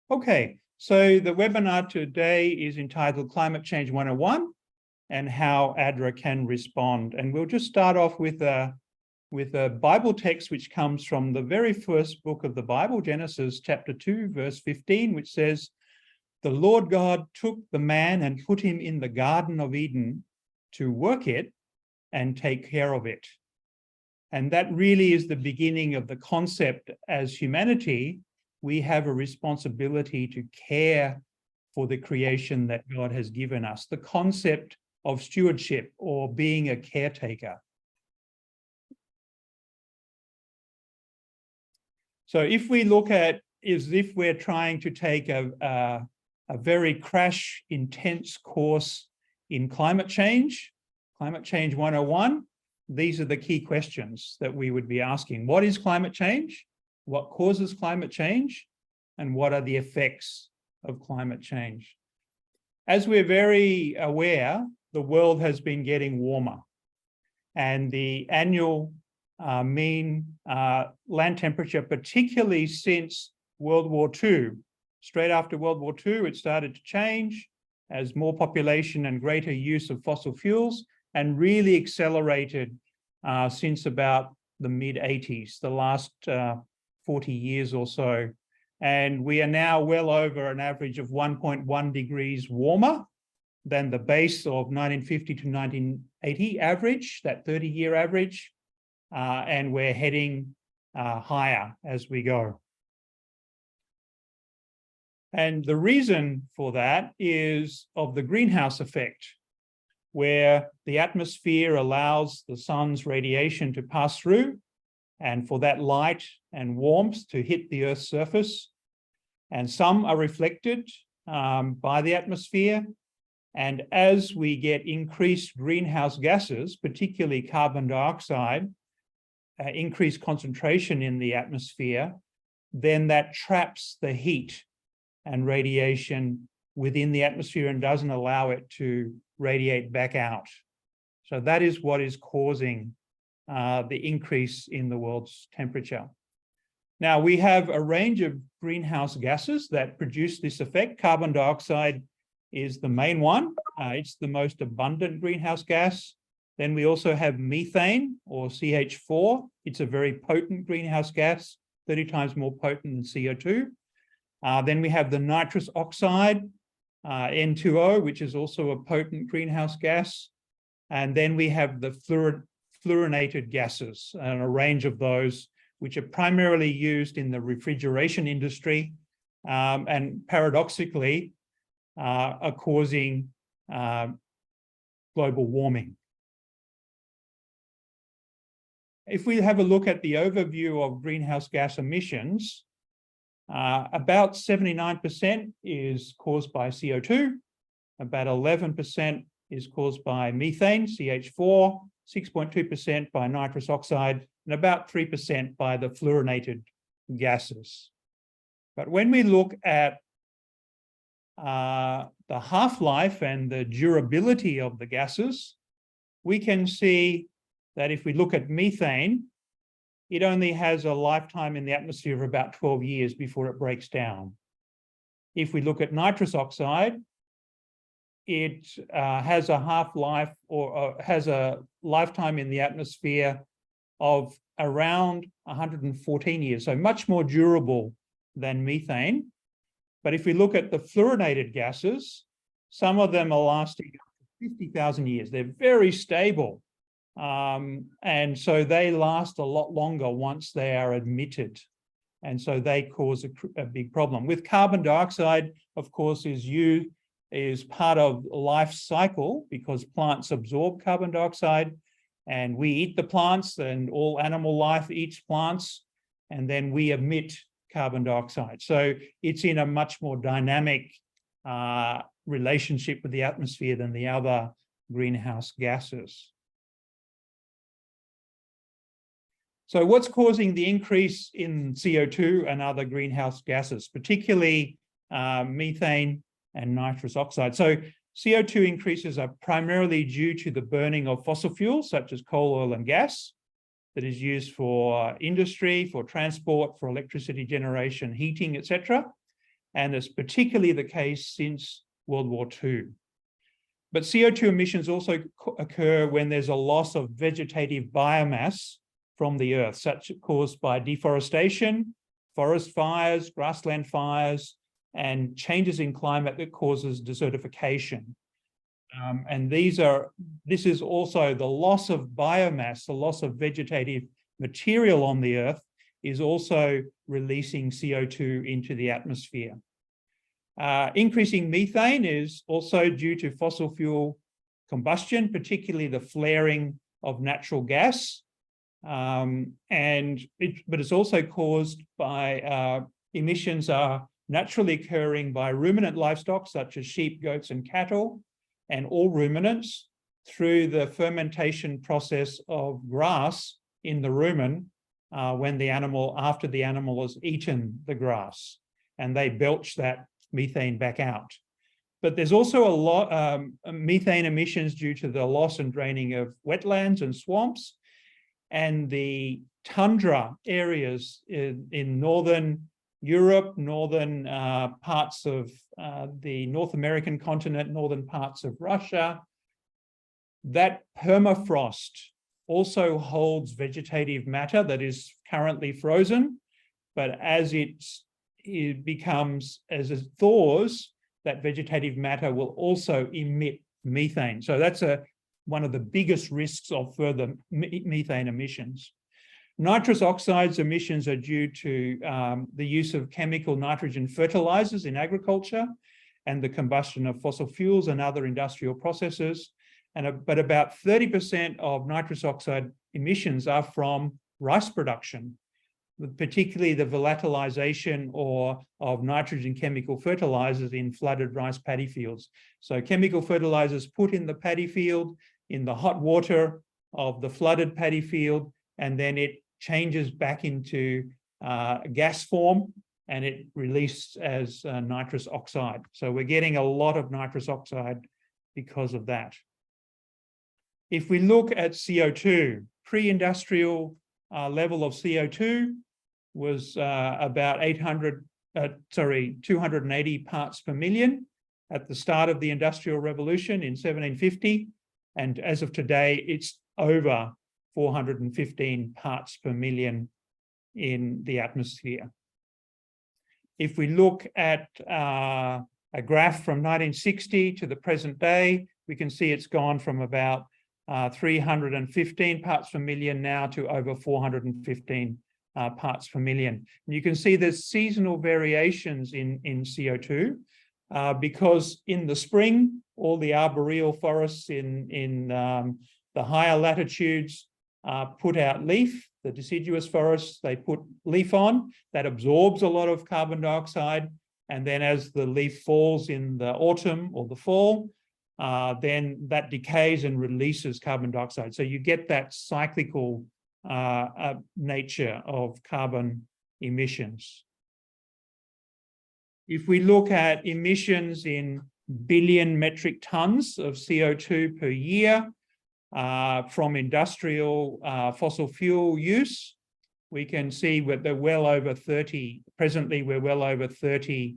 Okay, so the webinar today is entitled Climate Change 101 and how ADRA can respond. And we'll just start off with a Bible text which comes from the very first book of the Bible, Genesis chapter 2, verse 15, which says, "The Lord God took the man and put him in the Garden of Eden to work it and take care of it." And that really is the beginning of the concept as humanity. We have a responsibility to care for the creation that God has given us, the concept of stewardship or being a caretaker. So if we look at, as if we're trying to take a very crash intense course in climate change 101, these are the key questions that we would be asking. What is climate change? What causes climate change? And what are the effects of climate change? As we're very aware, the world has been getting warmer, and the annual mean land temperature, particularly since World War II. Straight after World War II, it started to change as more population and greater use of fossil fuels, and really accelerated since about the mid-80s, the last 40 years or so. And we are now well over an average of 1.1 degrees warmer than the base of 1950 to 1980 average, that 30-year average. And we're heading higher as we go. And the reason for that is of the greenhouse effect, where the atmosphere allows the sun's radiation to pass through, and for that light and warmth to hit the Earth's surface. And some are reflected by the atmosphere. And as we get increased greenhouse gases, particularly carbon dioxide, increased concentration in the atmosphere, then that traps the heat and radiation within the atmosphere and doesn't allow it to radiate back out. So that is what is causing the increase in the world's temperature. Now, we have a range of greenhouse gases that produce this effect. Carbon dioxide is the main one. It's the most abundant greenhouse gas. Then we also have methane, or CH4. It's a very potent greenhouse gas, 30 times more potent than CO2. Then we have the nitrous oxide, N2O, which is also a potent greenhouse gas. And then we have the fluorinated gases, and a range of those, which are primarily used in the refrigeration industry, and paradoxically are causing global warming. If we have a look at the overview of greenhouse gas emissions, about 79% is caused by CO2, about 11% is caused by methane, CH4, 6.2% by nitrous oxide, and about 3% by the fluorinated gases. But when we look at the half-life and the durability of the gases, we can see that if we look at methane, it only has a lifetime in the atmosphere of about 12 years before it breaks down. If we look at nitrous oxide, it has a half-life or has a lifetime in the atmosphere of around 114 years, so much more durable than methane. But if we look at the fluorinated gases, some of them are lasting 50,000 years. They're very stable. And so they last a lot longer once they are emitted. And so they cause a big problem. With carbon dioxide, of course, is part of life cycle, because plants absorb carbon dioxide and we eat the plants, and all animal life eats plants, and then we emit carbon dioxide. So it's in a much more dynamic relationship with the atmosphere than the other greenhouse gases. So what's causing the increase in CO2 and other greenhouse gases, particularly methane and nitrous oxide? So CO2 increases are primarily due to the burning of fossil fuels, such as coal, oil, and gas, that is used for industry, for transport, for electricity generation, heating, etc. and it's particularly the case since World War II. But CO2 emissions also occur when there's a loss of vegetative biomass from the earth, such as caused by deforestation, forest fires, grassland fires, and changes in climate that causes desertification. And this is also the loss of biomass, the loss of vegetative material on the earth is also releasing CO2 into the atmosphere. Increasing methane is also due to fossil fuel combustion, particularly the flaring of natural gas. But it's also caused by emissions are naturally occurring by ruminant livestock such as sheep, goats, and cattle, and all ruminants through the fermentation process of grass in the rumen after the animal has eaten the grass, and they belch that methane back out. But there's also a lot methane emissions due to the loss and draining of wetlands and swamps, and the tundra areas in northern Europe, northern parts of the North American continent, northern parts of Russia. That permafrost also holds vegetative matter that is currently frozen, but as it thaws, that vegetative matter will also emit methane. So that's one of the biggest risks of further methane emissions. Nitrous oxides emissions are due to the use of chemical nitrogen fertilizers in agriculture and the combustion of fossil fuels and other industrial processes. But about 30% of nitrous oxide emissions are from rice production, particularly the volatilization of nitrogen chemical fertilizers in flooded rice paddy fields. So chemical fertilizers put in the paddy field in the hot water of the flooded paddy field, and then it changes back into gas form, and it released as nitrous oxide. So we're getting a lot of nitrous oxide because of that. If we look at CO2, pre-industrial level of CO2 was about 280 parts per million at the start of the Industrial Revolution in 1750. And as of today, it's over 415 parts per million in the atmosphere. If we look at a graph from 1960 to the present day, we can see it's gone from about 315 parts per million now to over 415 parts per million. And you can see there's seasonal variations in CO2 because in the spring, all the arboreal forests in the higher latitudes put out leaf. The deciduous forests, they put leaf on, that absorbs a lot of carbon dioxide. And then as the leaf falls in the autumn or the fall, then that decays and releases carbon dioxide. So you get that cyclical nature of carbon emissions. If we look at emissions in billion metric tons of CO2 per year from industrial fossil fuel use, we can see that they're well over 30. Presently, we're well over 30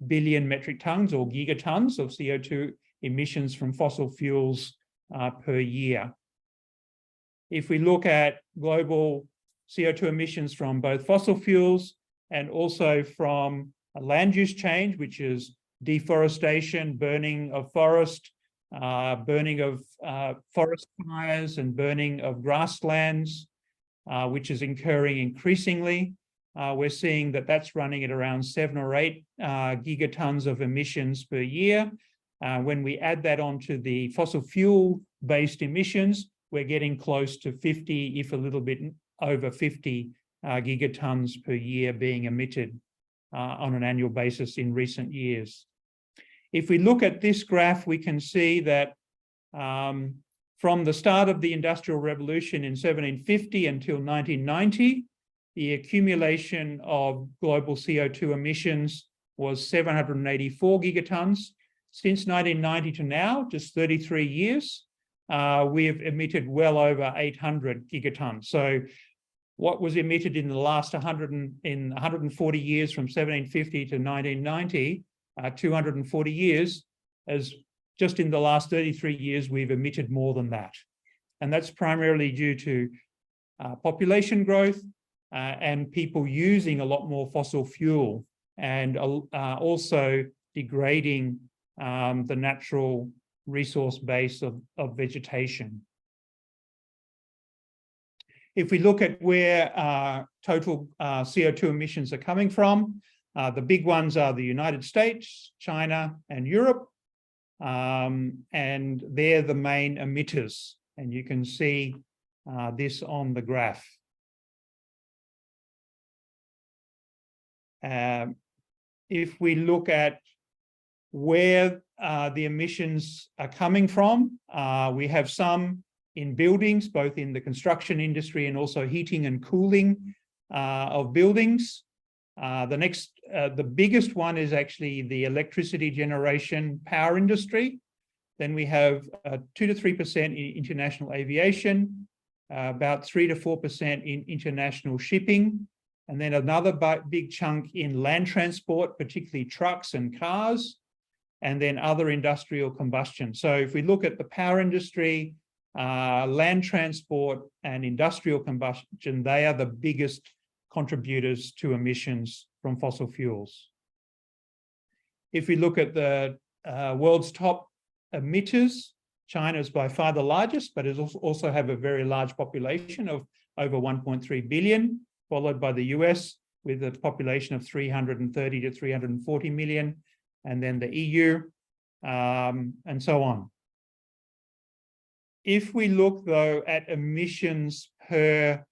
billion metric tons or gigatons of CO2 emissions from fossil fuels per year. If we look at global CO2 emissions from both fossil fuels and also from a land use change, which is deforestation, burning of forest, burning of forest fires, and burning of grasslands, which is occurring increasingly. We're seeing that that's running at around 7 or 8 gigatons of emissions per year. When we add that onto the fossil fuel-based emissions, we're getting close to 50, if a little bit over 50 gigatons per year being emitted on an annual basis in recent years. If we look at this graph, we can see that from the start of the Industrial Revolution in 1750 until 1990, the accumulation of global CO2 emissions was 784 gigatons. Since 1990 to now, just 33 years, we have emitted well over 800 gigatons. So what was emitted in the last 140 years from 1750 to 1990, 240 years, as just in the last 33 years, we've emitted more than that. And that's primarily due to population growth and people using a lot more fossil fuel, and also degrading the natural resource base of vegetation. If we look at where total CO2 emissions are coming from, the big ones are the United States, China, and Europe, and they're the main emitters. And you can see this on the graph. If we look at where the emissions are coming from, we have some in buildings, both in the construction industry and also heating and cooling of buildings. The biggest one is actually the electricity generation power industry. Then we have 2 to 3% in international aviation, about 3 to 4% in international shipping, and then another big chunk in land transport, particularly trucks and cars, and then other industrial combustion. So if we look at the power industry, land transport and industrial combustion, they are the biggest contributors to emissions from fossil fuels. If we look at the world's top emitters, China is by far the largest, but it also have a very large population of over 1.3 billion, followed by the US with a population of 330 to 340 million, and then the EU, and so on. If we look, though, at emissions per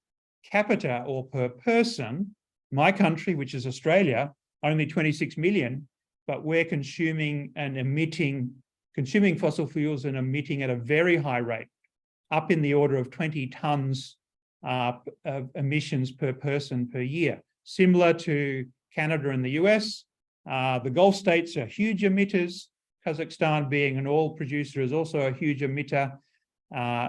capita or per person, my country, which is Australia, only 26 million, but we're consuming fossil fuels and emitting at a very high rate, up in the order of 20 tons of emissions per person per year. Similar to Canada and the US, the Gulf states are huge emitters. Kazakhstan, being an oil producer, is also a huge emitter.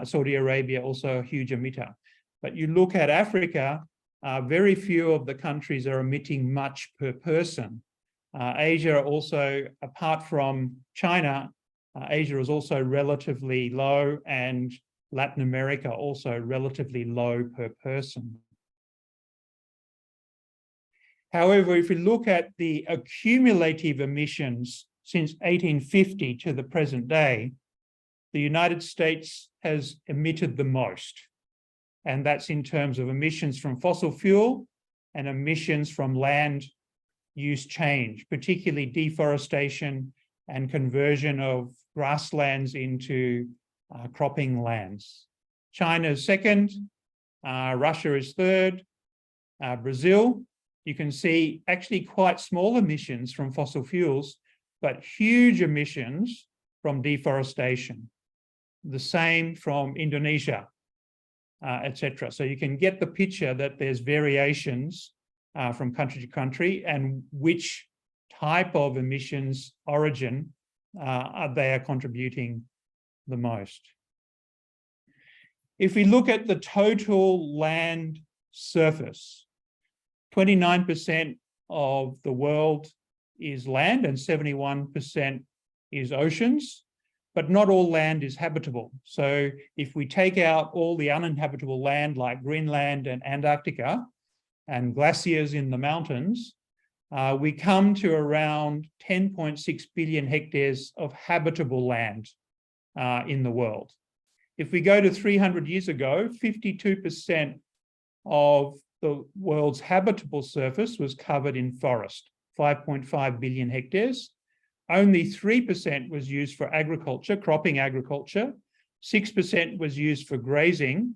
Saudi Arabia, also a huge emitter. But you look at Africa, very few of the countries are emitting much per person. Asia also, apart from China, Asia is also relatively low, and Latin America also relatively low per person. However, if we look at the accumulative emissions since 1850 to the present day, the United States has emitted the most. And that's in terms of emissions from fossil fuel and emissions from land use change, particularly deforestation and conversion of grasslands into cropping lands. China is second, Russia is third, Brazil, you can see actually quite small emissions from fossil fuels, but huge emissions from deforestation. The same from Indonesia, etc. So you can get the picture that there's variations from country to country, and which type of emissions origin they are contributing the most. If we look at the total land surface, 29% of the world is land and 71% is oceans, but not all land is habitable. So if we take out all the uninhabitable land like Greenland and Antarctica and glaciers in the mountains, we come to around 10.6 billion hectares of habitable land in the world. If we go to 300 years ago, 52% of the world's habitable surface was covered in forest, 5.5 billion hectares. Only 3% was used for agriculture, cropping agriculture, 6% was used for grazing,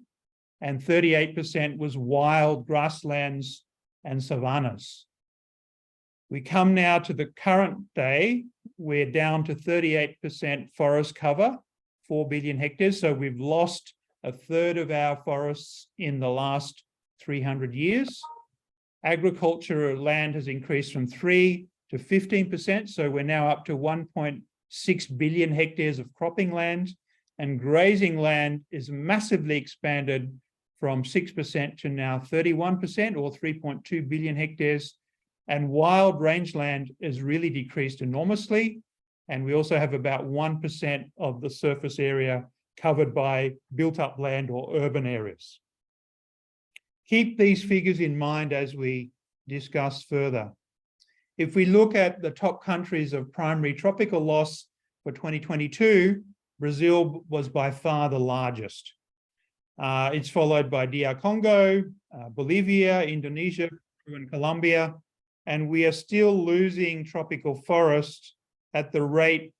and 38% was wild grasslands and savannas. We come now to the current day, we're down to 38% forest cover, 4 billion hectares. So we've lost a third of our forests in the last 300 years. Agricultural land has increased from 3 to 15%. So we're now up to 1.6 billion hectares of cropping land, and grazing land is massively expanded from 6% to now 31%, or 3.2 billion hectares. And wild rangeland has really decreased enormously. And we also have about 1% of the surface area covered by built-up land or urban areas. Keep these figures in mind as we discuss further. If we look at the top countries of primary tropical loss for 2022, Brazil was by far the largest. It's followed by DR Congo, Bolivia, Indonesia, Peru, and Colombia. And we are still losing tropical forest at the rate.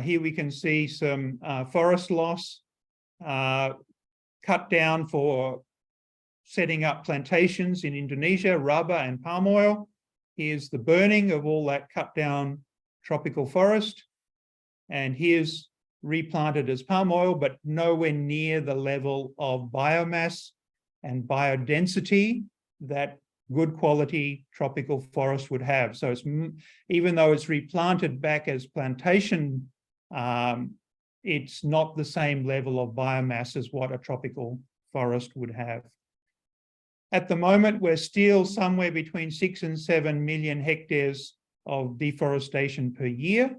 Here we can see some forest loss, cut down for setting up plantations in Indonesia, rubber and palm oil. Here's the burning of all that cut down tropical forest. And here's replanted as palm oil, but nowhere near the level of biomass and biodensity that good quality tropical forest would have. So it's, even though it's replanted back as plantation, it's not the same level of biomass as what a tropical forest would have. At the moment, we're still somewhere between 6 and 7 million hectares of deforestation per year.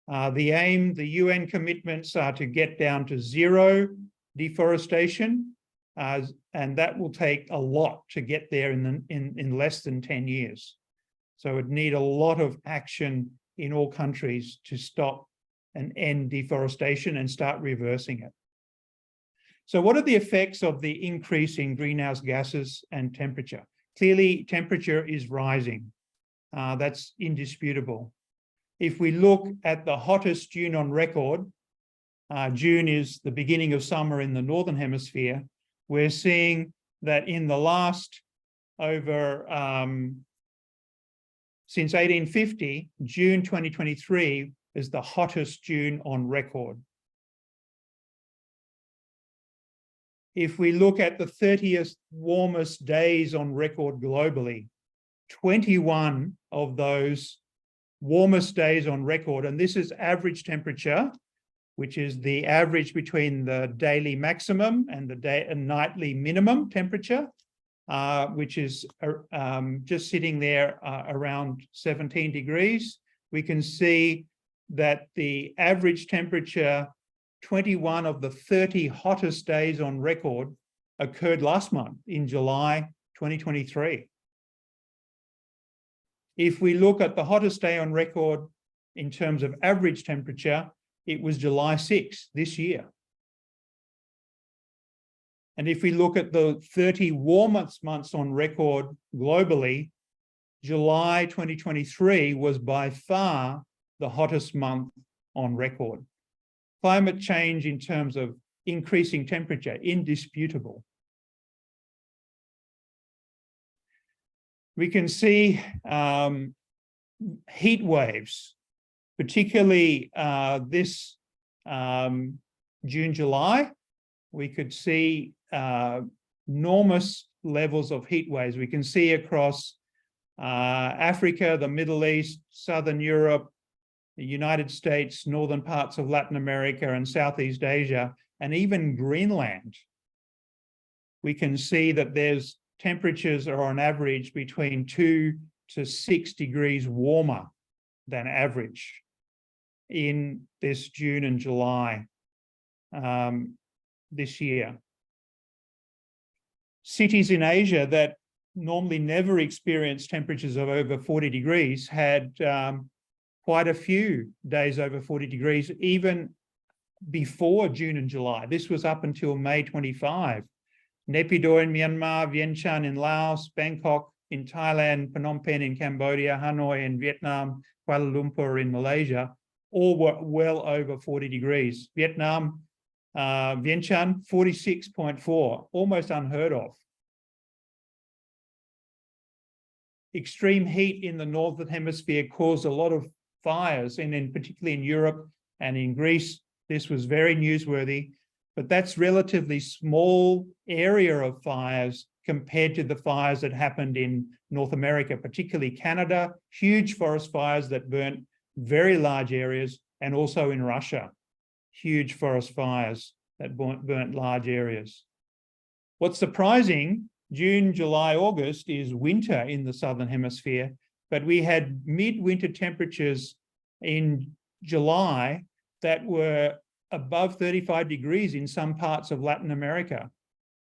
The aim, the UN commitments are to get down to zero deforestation, and that will take a lot to get there in less than 10 years. So it need a lot of action in all countries to stop and end deforestation and start reversing it. So what are the effects of the increase in greenhouse gases and temperature? Clearly, temperature is rising. That's indisputable. If we look at the hottest June on record, June is the beginning of summer in the Northern Hemisphere, we're seeing that in the last since 1850, June 2023 is the hottest June on record. If we look at the 30th warmest days on record globally, 21 of those warmest days on record, and this is average temperature, which is the average between the daily maximum and the nightly minimum temperature, which is just sitting there around 17 degrees. We can see that the average temperature, 21 of the 30 hottest days on record, occurred last month in July 2023. If we look at the hottest day on record in terms of average temperature, it was July 6th this year. And if we look at the 30 warmest months on record globally, July 2023 was by far the hottest month on record. Climate change in terms of increasing temperature, indisputable. We can see heat waves, particularly this June, July. We could see enormous levels of heat waves. We can see across Africa, the Middle East, Southern Europe, the United States, northern parts of Latin America and Southeast Asia, and even Greenland. We can see that there's temperatures are on average between 2 to 6 degrees warmer than average in this June and July this year. Cities in Asia that normally never experience temperatures of over 40 degrees had quite a few days over 40 degrees, even before June and July. This was up until May 25. Naypyidaw in Myanmar, Vientiane in Laos, Bangkok in Thailand, Phnom Penh in Cambodia, Hanoi in Vietnam, Kuala Lumpur in Malaysia, all were well over 40 degrees. Vietnam, Vientiane, 46.4, almost unheard of. Extreme heat in the Northern Hemisphere caused a lot of fires, and particularly in Europe and in Greece. This was very newsworthy, but that's relatively small area of fires compared to the fires that happened in North America, particularly Canada, huge forest fires that burnt very large areas, and also in Russia, huge forest fires that burnt large areas. What's surprising, June, July, August is winter in the Southern Hemisphere, but we had midwinter temperatures in July that were above 35 degrees in some parts of Latin America,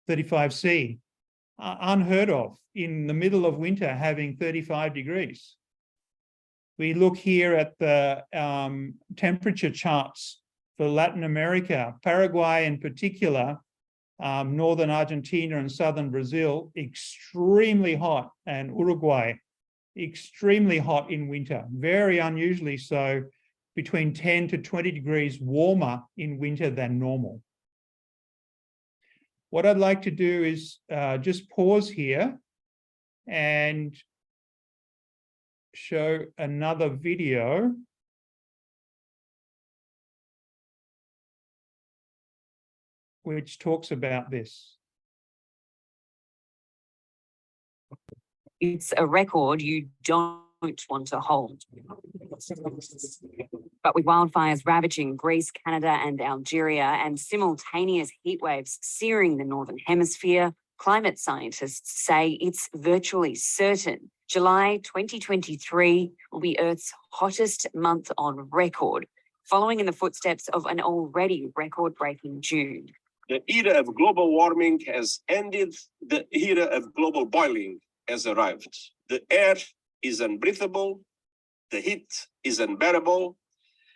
35°C. Unheard of in the middle of winter having 35 degrees. We look here at the temperature charts for Latin America, Paraguay in particular, northern Argentina and southern Brazil, extremely hot, and Uruguay, extremely hot in winter, very unusually so, between 10 to 20 degrees warmer in winter than normal. What I'd like to do is just pause here and show another video which talks about this. It's a record you don't want to hold. But with wildfires ravaging Greece, Canada, and Algeria, and simultaneous heat waves searing the Northern Hemisphere, climate scientists say it's virtually certain July 2023 will be Earth's hottest month on record, following in the footsteps of an already record-breaking June. The era of global warming has ended. The era of global boiling has arrived. The air is unbreathable, the heat is unbearable,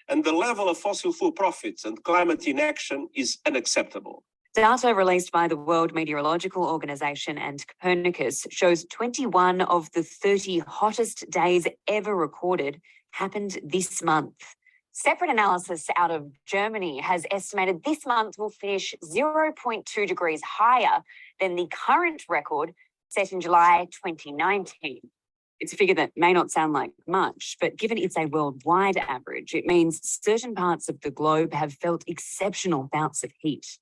and the level of fossil fuel profits and climate inaction is unacceptable. Data released by the World Meteorological Organization and Copernicus shows 21 of the 30 hottest days ever recorded happened this month. Separate analysis out of Germany has estimated this month will finish 0.2 degrees higher than the current record set in July 2019. It's a figure that may not sound like much, but given it's a worldwide average, it means certain parts of the globe have felt exceptional bouts of heat,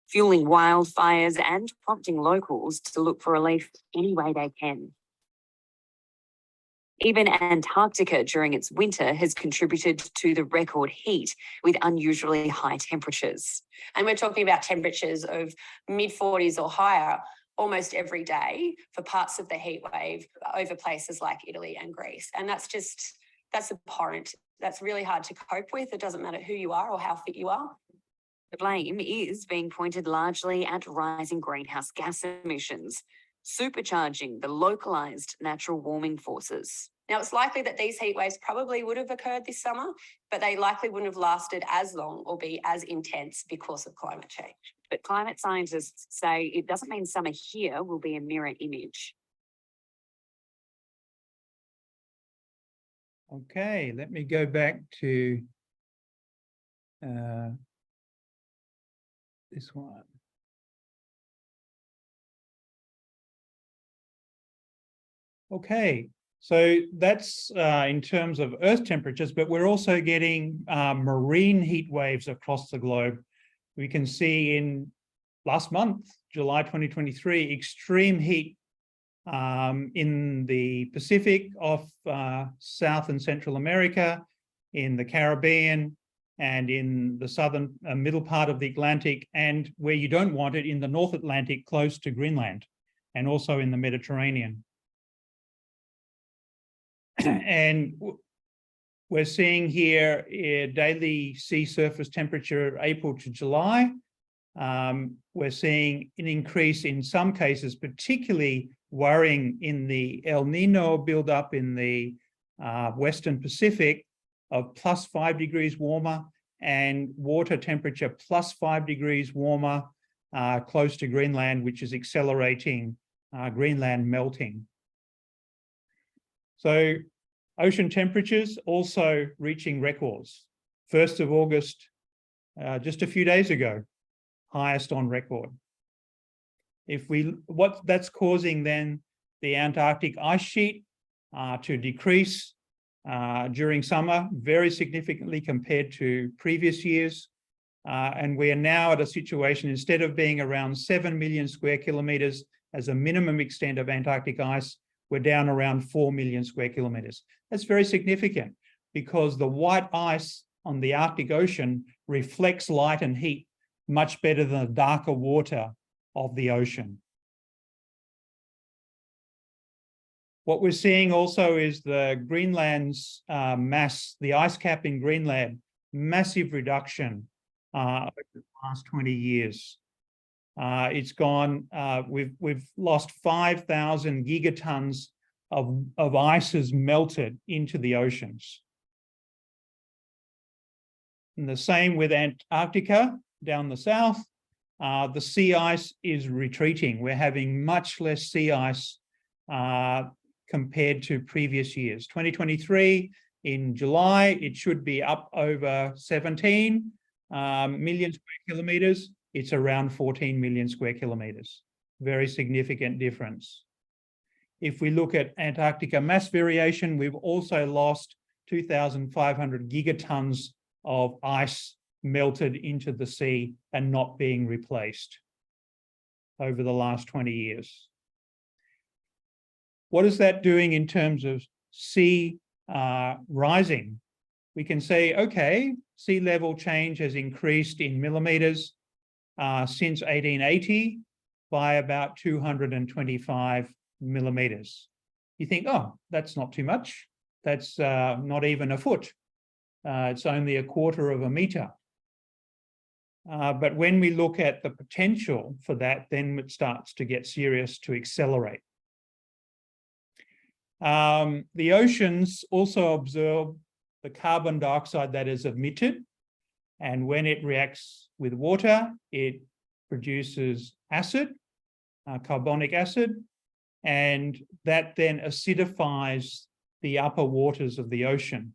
fueling wildfires and prompting locals to look for relief any way they can. Even Antarctica during its winter has contributed to the record heat with unusually high temperatures. And we're talking about temperatures of mid-40s or higher almost every day for parts of the heat wave over places like Italy and Greece. And that's abhorrent. That's really hard to cope with. It doesn't matter who you are or how fit you are. The blame is being pointed largely at rising greenhouse gas emissions, supercharging the localised natural warming forces. Now, it's likely that these heat waves probably would have occurred this summer, but they likely wouldn't have lasted as long or be as intense because of climate change. But climate scientists say it doesn't mean summer here will be a mirror image. Okay, let me go back to this one. Okay, so that's in terms of Earth temperatures, but we're also getting marine heat waves across the globe. We can see in last month, July 2023, extreme heat in the Pacific off South and Central America, in the Caribbean, and in the southern middle part of the Atlantic, and where you don't want it, in the North Atlantic, close to Greenland, and also in the Mediterranean. And we're seeing here daily sea surface temperature April to July. We're seeing an increase in some cases, particularly worrying in the El Nino buildup in the Western Pacific, of +5 degrees warmer, and water temperature +5 degrees warmer close to Greenland, which is accelerating Greenland melting. So ocean temperatures also reaching records. 1st of August, just a few days ago, highest on record. What that's causing then the Antarctic ice sheet to decrease during summer very significantly compared to previous years. And we are now at a situation, instead of being around 7 million square kilometers as a minimum extent of Antarctic ice, we're down around 4 million square kilometers. That's very significant because the white ice on the Arctic Ocean reflects light and heat much better than the darker water of the ocean. What we're seeing also is the Greenland's mass, the ice cap in Greenland, massive reduction over the past 20 years. It's gone, we've lost 5,000 gigatons of ice has melted into the oceans. And the same with Antarctica down the south. The sea ice is retreating. We're having much less sea ice compared to previous years. 2023, in July, it should be up over 17 million square kilometers. It's around 14 million square kilometers. Very significant difference. If we look at Antarctica mass variation, we've also lost 2,500 gigatons of ice melted into the sea and not being replaced over the last 20 years. What is that doing in terms of sea rising? We can say, okay, sea level change has increased in millimeters since 1880 by about 225 millimeters. You think, oh, that's not too much. That's not even a foot. It's only a quarter of a meter. But when we look at the potential for that, then it starts to get serious to accelerate. The oceans also absorb the carbon dioxide that is emitted, and when it reacts with water, it produces acid, carbonic acid, and that then acidifies the upper waters of the ocean.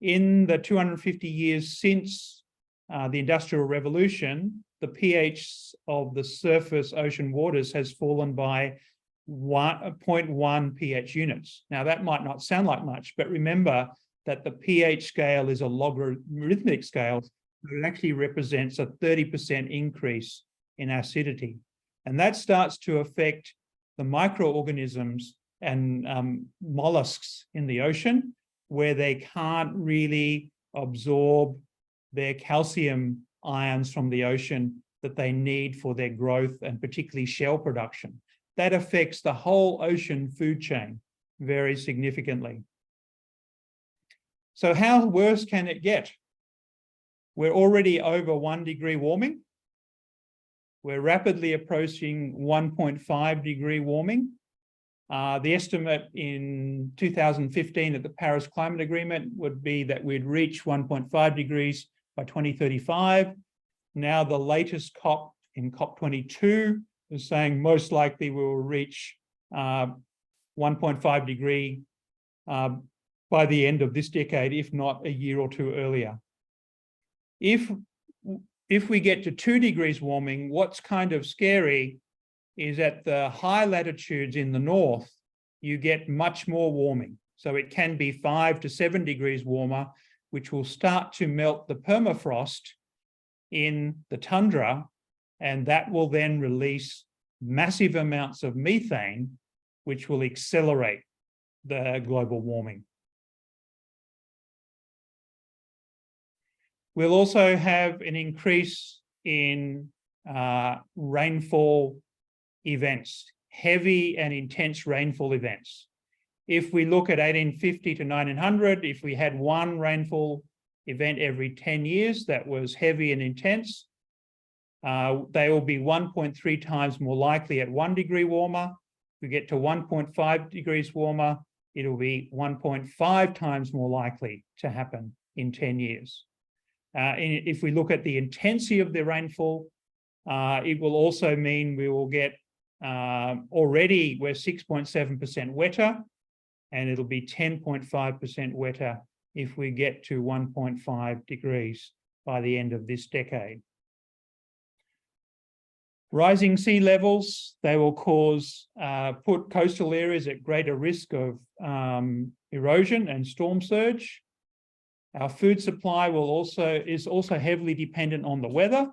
In the 250 years since the Industrial Revolution, the pH of the surface ocean waters has fallen by 0.1 pH units. Now, that might not sound like much, but remember that the pH scale is a logarithmic scale. It actually represents a 30% increase in acidity. And that starts to affect the microorganisms and mollusks in the ocean, where they can't really absorb their calcium ions from the ocean that they need for their growth and particularly shell production. That affects the whole ocean food chain very significantly. So how worse can it get? We're already over 1 degree warming. We're rapidly approaching 1.5 degree warming. The estimate in 2015 at the Paris Climate Agreement would be that we'd reach 1.5 degrees by 2035. Now the latest COP in COP22 is saying most likely we will reach 1.5 degree by the end of this decade, if not a year or two earlier. If we get to 2 degrees warming, what's kind of scary is at the high latitudes in the north, you get much more warming. So it can be 5 to 7 degrees warmer, which will start to melt the permafrost in the tundra, and that will then release massive amounts of methane, which will accelerate the global warming. We'll also have an increase in rainfall events, heavy and intense rainfall events. If we look at 1850 to 1900, if we had one rainfall event every 10 years that was heavy and intense, they will be 1.3 times more likely at 1 degree warmer. If we get to 1.5 degrees warmer, it'll be 1.5 times more likely to happen in 10 years. If we look at the intensity of the rainfall, it will also mean we will get, already we're 6.7% wetter, and it'll be 10.5% wetter if we get to 1.5 degrees by the end of this decade. Rising sea levels, they will cause, put coastal areas at greater risk of erosion and storm surge. Our food supply is also heavily dependent on the weather.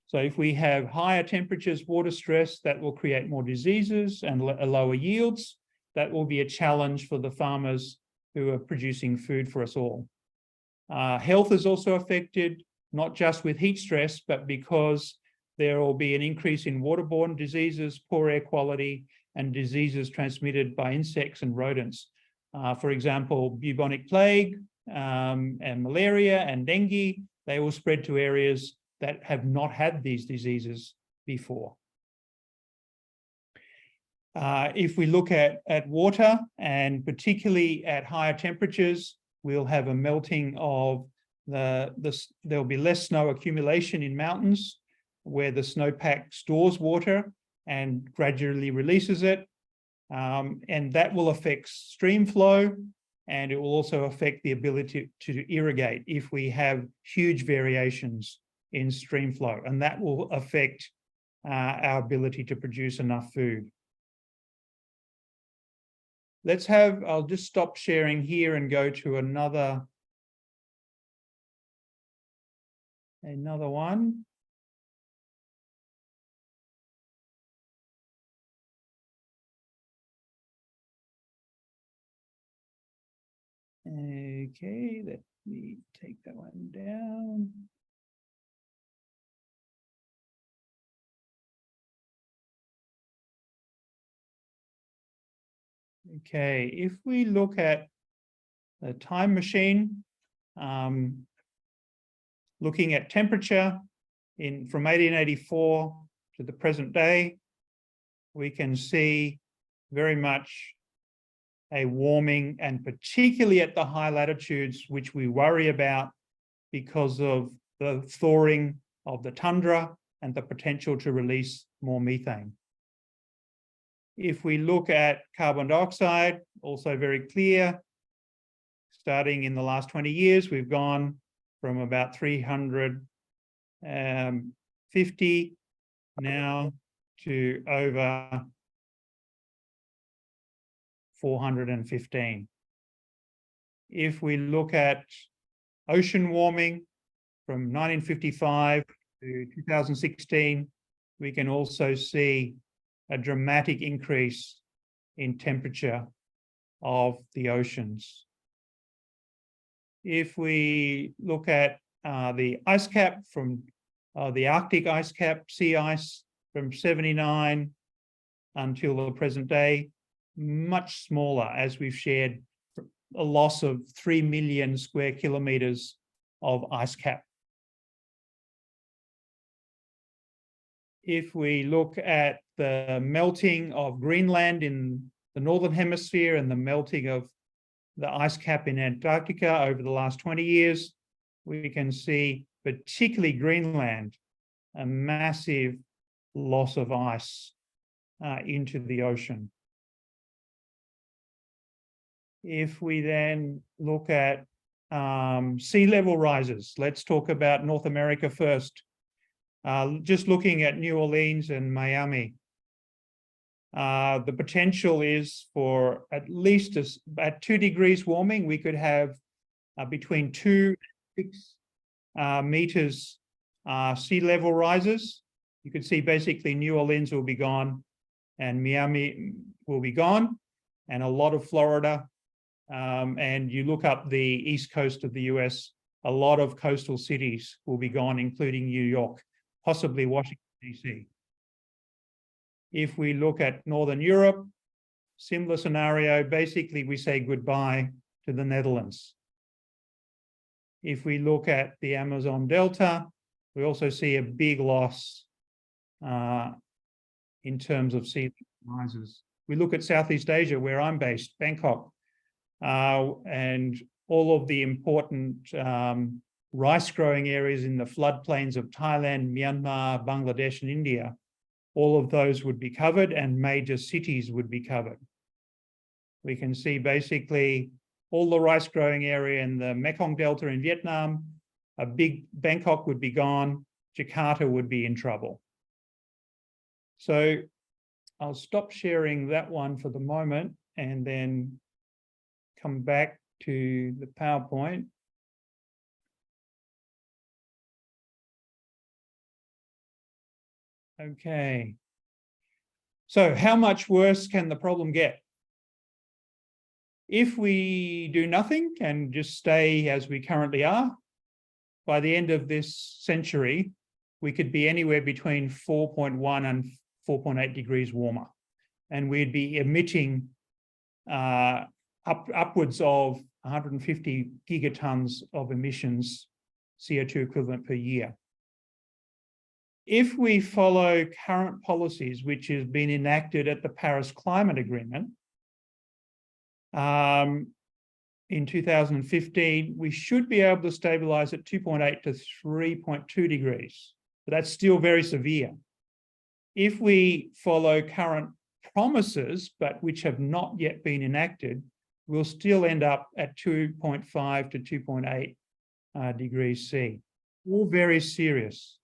So if we have higher temperatures, water stress, that will create more diseases and lower yields. That will be a challenge for the farmers who are producing food for us all. Health is also affected, not just with heat stress, but because there will be an increase in waterborne diseases, poor air quality, and diseases transmitted by insects and rodents. For example, bubonic plague and malaria and dengue, they will spread to areas that have not had these diseases before. If we look at water, and particularly at higher temperatures, we'll have a melting of there'll be less snow accumulation in mountains where the snowpack stores water and gradually releases it. And that will affect stream flow, and it will also affect the ability to irrigate if we have huge variations in stream flow, and that will affect our ability to produce enough food. I'll just stop sharing here and go to another one. Okay, let me take that one down. Okay, if we look at the time machine, looking at temperature from 1884 to the present day, we can see very much a warming, and particularly at the high latitudes, which we worry about because of the thawing of the tundra and the potential to release more methane. If we look at carbon dioxide, also very clear, starting in the last 20 years, we've gone from about 350 now to over 415. If we look at ocean warming from 1955 to 2016, we can also see a dramatic increase in temperature of the oceans. If we look at the ice cap from the Arctic ice cap, sea ice from 79 until the present day, much smaller, as we've shared, a loss of 3 million square kilometers of ice cap. If we look at the melting of Greenland in the Northern Hemisphere and the melting of the ice cap in Antarctica over the last 20 years, we can see, particularly Greenland, a massive loss of ice into the ocean. If we then look at sea level rises, let's talk about North America first. Just looking at New Orleans and Miami, the potential is for at least at 2 degrees warming, we could have between 2 and 6 meters sea level rises. You can see basically New Orleans will be gone and Miami will be gone, and a lot of Florida. And you look up the east coast of the US, a lot of coastal cities will be gone, including New York, possibly Washington, DC. If we look at Northern Europe, similar scenario, basically we say goodbye to the Netherlands. If we look at the Amazon Delta, we also see a big loss in terms of sea level rises. We look at Southeast Asia, where I'm based, Bangkok, and all of the important rice growing areas in the floodplains of Thailand, Myanmar, Bangladesh, and India. All of those would be covered, and major cities would be covered. We can see basically all the rice growing area in the Mekong Delta in Vietnam, a big Bangkok would be gone, Jakarta would be in trouble. So I'll stop sharing that one for the moment and then come back to the PowerPoint. Okay. So how much worse can the problem get? If we do nothing and just stay as we currently are, by the end of this century, we could be anywhere between 4.1 and 4.8 degrees warmer. And we'd be emitting upwards of 150 gigatons of emissions, CO2 equivalent per year. If we follow current policies, which has been enacted at the Paris Climate Agreement, in 2015, we should be able to stabilize at 2.8 to 3.2 degrees, but that's still very severe. If we follow current promises, but which have not yet been enacted, we'll still end up at 2.5 to 2.8 degrees C. All very serious.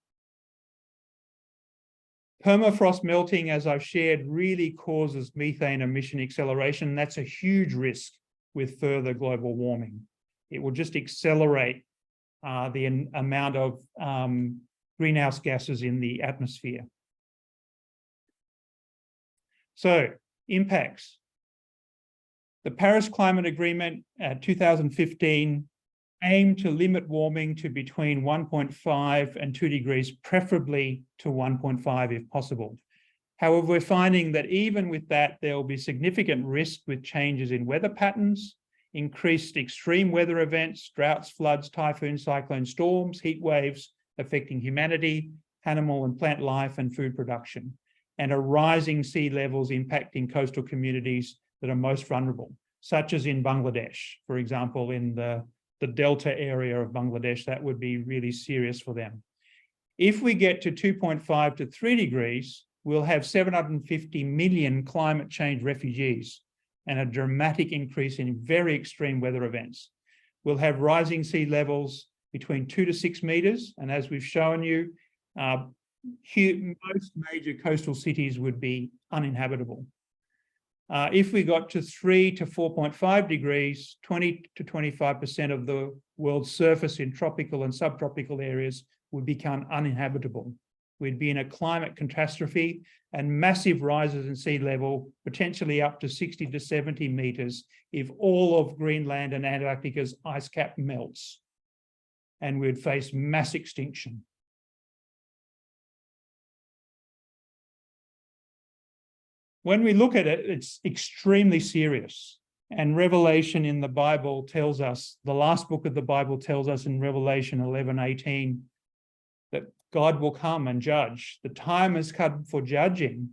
Permafrost melting, as I've shared, really causes methane emission acceleration. That's a huge risk with further global warming. It will just accelerate the amount of greenhouse gases in the atmosphere. So, impacts. The Paris Climate Agreement 2015 aimed to limit warming to between 1.5 and 2 degrees, preferably to 1.5 if possible. However, we're finding that even with that, there will be significant risk with changes in weather patterns, increased extreme weather events, droughts, floods, typhoons, cyclones, storms, heat waves affecting humanity, animal and plant life and food production, and a rising sea levels impacting coastal communities that are most vulnerable, such as in Bangladesh, for example, in the delta area of Bangladesh. That would be really serious for them. If we get to 2.5 to 3 degrees, we'll have 750 million climate change refugees and a dramatic increase in very extreme weather events. We'll have rising sea levels between 2 to 6 meters. And as we've shown you, most major coastal cities would be uninhabitable. If we got to 3 to 4.5 degrees, 20 to 25% of the world's surface in tropical and subtropical areas would become uninhabitable. We'd be in a climate catastrophe and massive rises in sea level, potentially up to 60 to 70 meters if all of Greenland and Antarctica's ice cap melts. And we'd face mass extinction. When we look at it, it's extremely serious. And Revelation in the Bible tells us, the last book of the Bible tells us in Revelation 11:18, that God will come and judge. The time has come for judging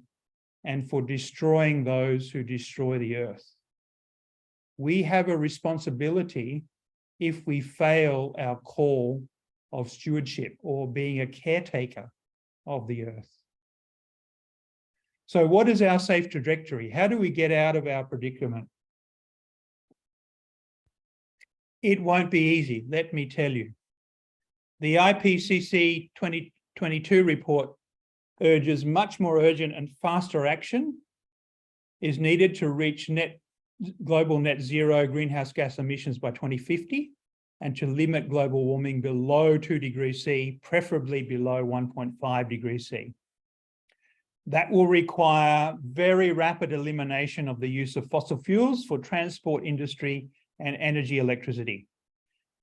and for destroying those who destroy the earth. We have a responsibility if we fail our call of stewardship or being a caretaker of the earth. So what is our safe trajectory? How do we get out of our predicament? It won't be easy, let me tell you. The IPCC 2022 report urges much more urgent and faster action is needed to reach global net zero greenhouse gas emissions by 2050 and to limit global warming below 2 degrees C, preferably below 1.5 degrees C. That will require very rapid elimination of the use of fossil fuels for transport, industry, and energy electricity.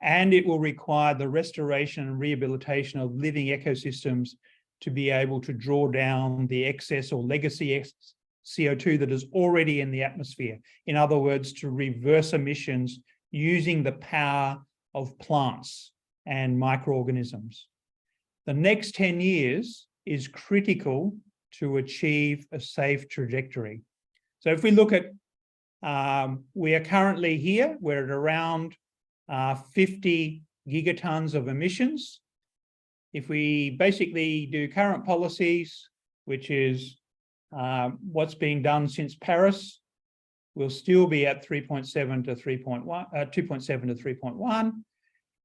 And it will require the restoration and rehabilitation of living ecosystems to be able to draw down the excess or legacy CO2 that is already in the atmosphere. In other words, to reverse emissions using the power of plants and microorganisms. The next 10 years is critical to achieve a safe trajectory. So if we look at, we are currently here, we're at around 50 gigatons of emissions. If we basically do current policies, which is what's being done since Paris, we'll still be at 2.7 to 3.1.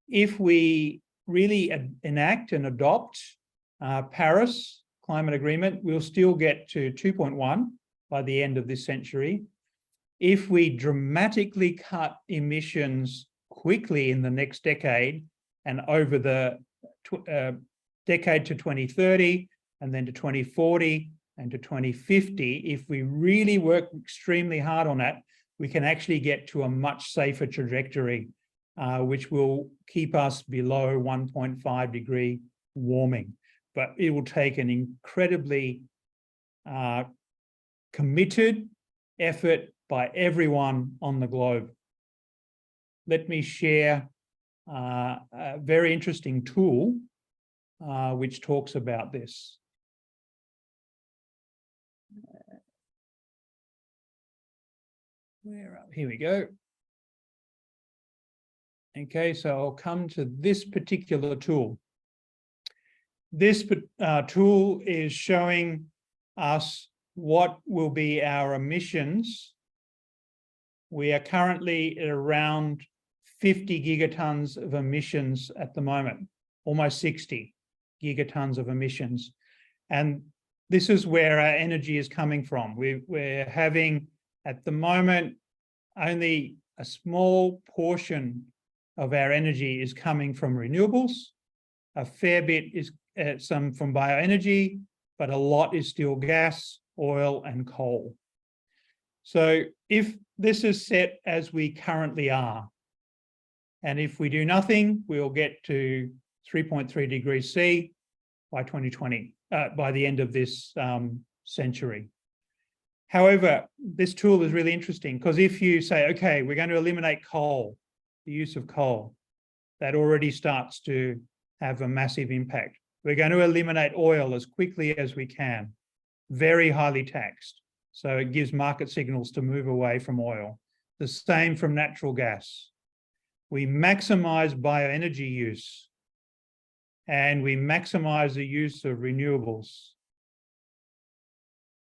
If we really enact and adopt Paris Climate Agreement, we'll still get to 2.1 by the end of this century. If we dramatically cut emissions quickly in the next decade and over the decade to 2030 and then to 2040 and to 2050, if we really work extremely hard on that, we can actually get to a much safer trajectory, which will keep us below 1.5 degree warming. but it will take an incredibly committed effort by everyone on the globe. Let me share a very interesting tool which talks about this. Here we go. Okay, so I'll come to this particular tool. This tool is showing us what will be our emissions. We are currently at around 50 gigatons of emissions at the moment, almost 60 gigatons of emissions. And this is where our energy is coming from. We're having, at the moment, only a small portion of our energy is coming from renewables. A fair bit is some from bioenergy, but a lot is still gas, oil, and coal. So if this is set as we currently are, and if we do nothing, we'll get to 3.3 degrees C by 2020, by the end of this century. However, this tool is really interesting because if you say, okay, we're going to eliminate coal, the use of coal, that already starts to have a massive impact. We're going to eliminate oil as quickly as we can, very highly taxed. So it gives market signals to move away from oil. The same from natural gas. We maximize bioenergy use and we maximize the use of renewables.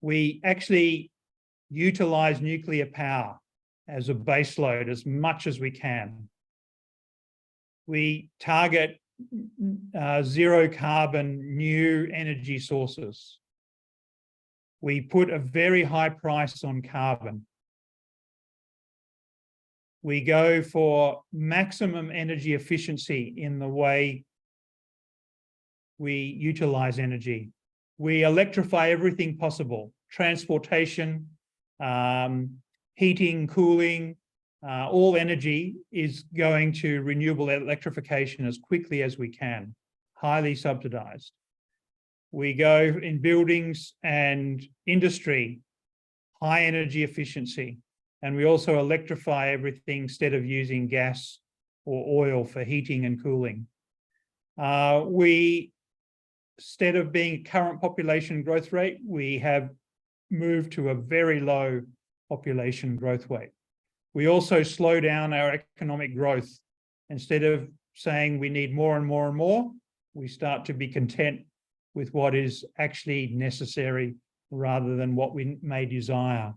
We actually utilize nuclear power as a baseload as much as we can. We target zero carbon new energy sources. We put a very high price on carbon. We go for maximum energy efficiency in the way we utilize energy. We electrify everything possible, transportation, heating, cooling, all energy is going to renewable electrification as quickly as we can, highly subsidized. We go in buildings and industry, high energy efficiency, and we also electrify everything instead of using gas or oil for heating and cooling. Instead of being current population growth rate, we have moved to a very low population growth rate. We also slow down our economic growth. Instead of saying we need more and more and more, we start to be content with what is actually necessary rather than what we may desire.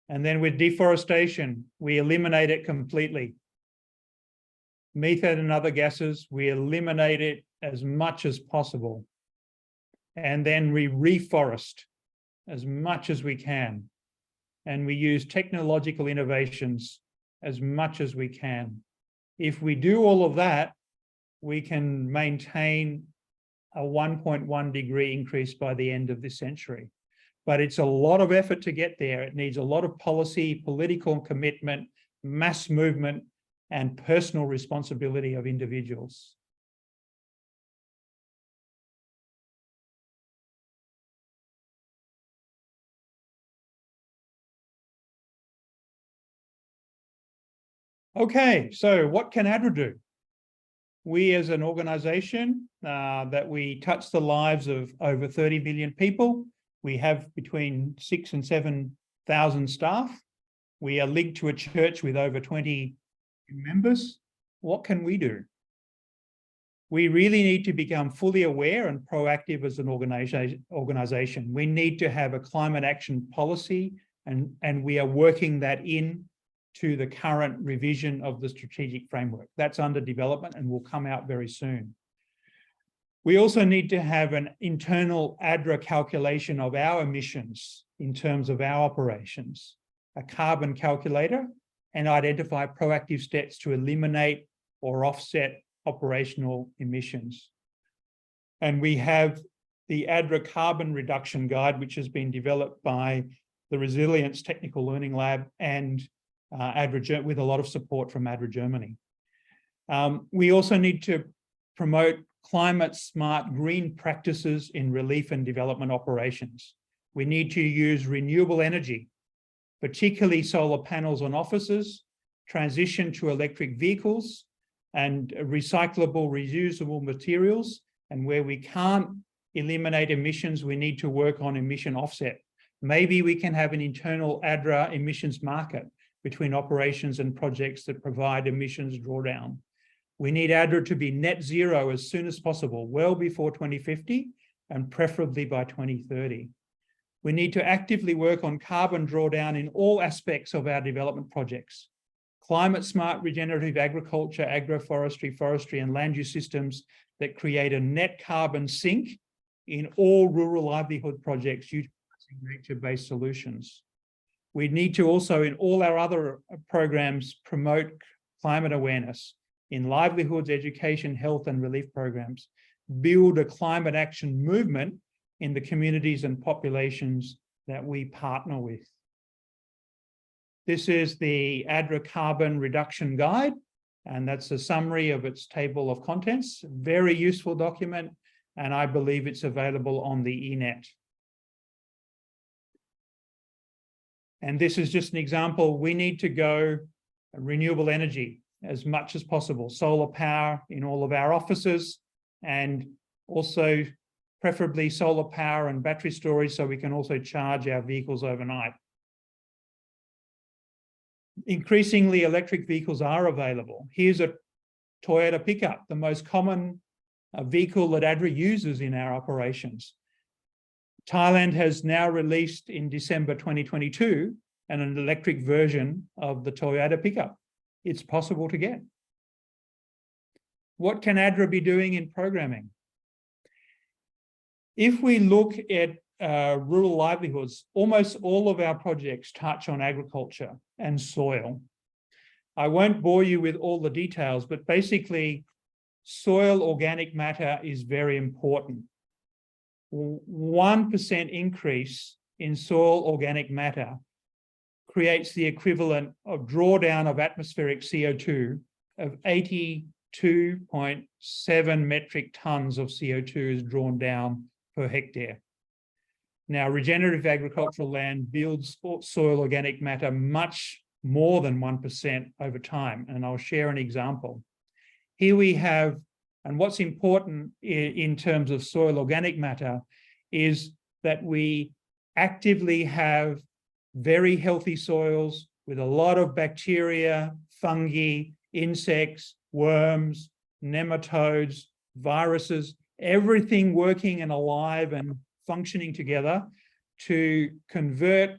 And then with deforestation, we eliminate it completely. Methane and other gases, we eliminate it as much as possible. And then we reforest as much as we can. And we use technological innovations as much as we can. If we do all of that, we can maintain a 1.1 degree increase by the end of this century. But it's a lot of effort to get there. It needs a lot of policy, political commitment, mass movement, and personal responsibility of individuals. Okay, so what can ADRA do? We as an organization that we touch the lives of over 30 million people. We have between 6,000 and 7,000 staff. We are linked to a church with over 20 members. What can we do? We really need to become fully aware and proactive as an organization. We need to have a climate action policy, and we are working that in to the current revision of the strategic framework. That's under development and will come out very soon. We also need to have an internal ADRA calculation of our emissions in terms of our operations, a carbon calculator, and identify proactive steps to eliminate or offset operational emissions. And we have the ADRA Carbon Reduction Guide, which has been developed by the Resilience Technical Learning Lab and ADRA, with a lot of support from ADRA Germany. We also need to promote climate smart green practices in relief and development operations. We need to use renewable energy, particularly solar panels on offices, transition to electric vehicles, and recyclable, reusable materials. And where we can't eliminate emissions, we need to work on emission offset. Maybe we can have an internal ADRA emissions market between operations and projects that provide emissions drawdown. We need ADRA to be net zero as soon as possible, well before 2050, and preferably by 2030. We need to actively work on carbon drawdown in all aspects of our development projects. Climate smart regenerative agriculture, agroforestry, forestry, and land use systems that create a net carbon sink in all rural livelihood projects utilizing nature-based solutions. We need to also, in all our other programs, promote climate awareness in livelihoods, education, health, and relief programs, build a climate action movement in the communities and populations that we partner with. This is the ADRA Carbon Reduction Guide, and that's a summary of its table of contents. Very useful document, and I believe it's available on the eNet. And this is just an example. We need to go renewable energy as much as possible, solar power in all of our offices, and also preferably solar power and battery storage so we can also charge our vehicles overnight. Increasingly, electric vehicles are available. Here's a Toyota pickup, the most common vehicle that ADRA uses in our operations. Thailand has now released in December 2022 an electric version of the Toyota pickup. It's possible to get. What can ADRA be doing in programming? If we look at rural livelihoods, almost all of our projects touch on agriculture and soil. I won't bore you with all the details, but basically, soil organic matter is very important. 1% increase in soil organic matter creates the equivalent of drawdown of atmospheric CO2 of 82.7 metric tons of CO2 is drawn down per hectare. Now, regenerative agricultural land builds soil organic matter much more than 1% over time, and I'll share an example. Here we have, and what's important in terms of soil organic matter is that we actively have very healthy soils with a lot of bacteria, fungi, insects, worms, nematodes, viruses, everything working and alive and functioning together to convert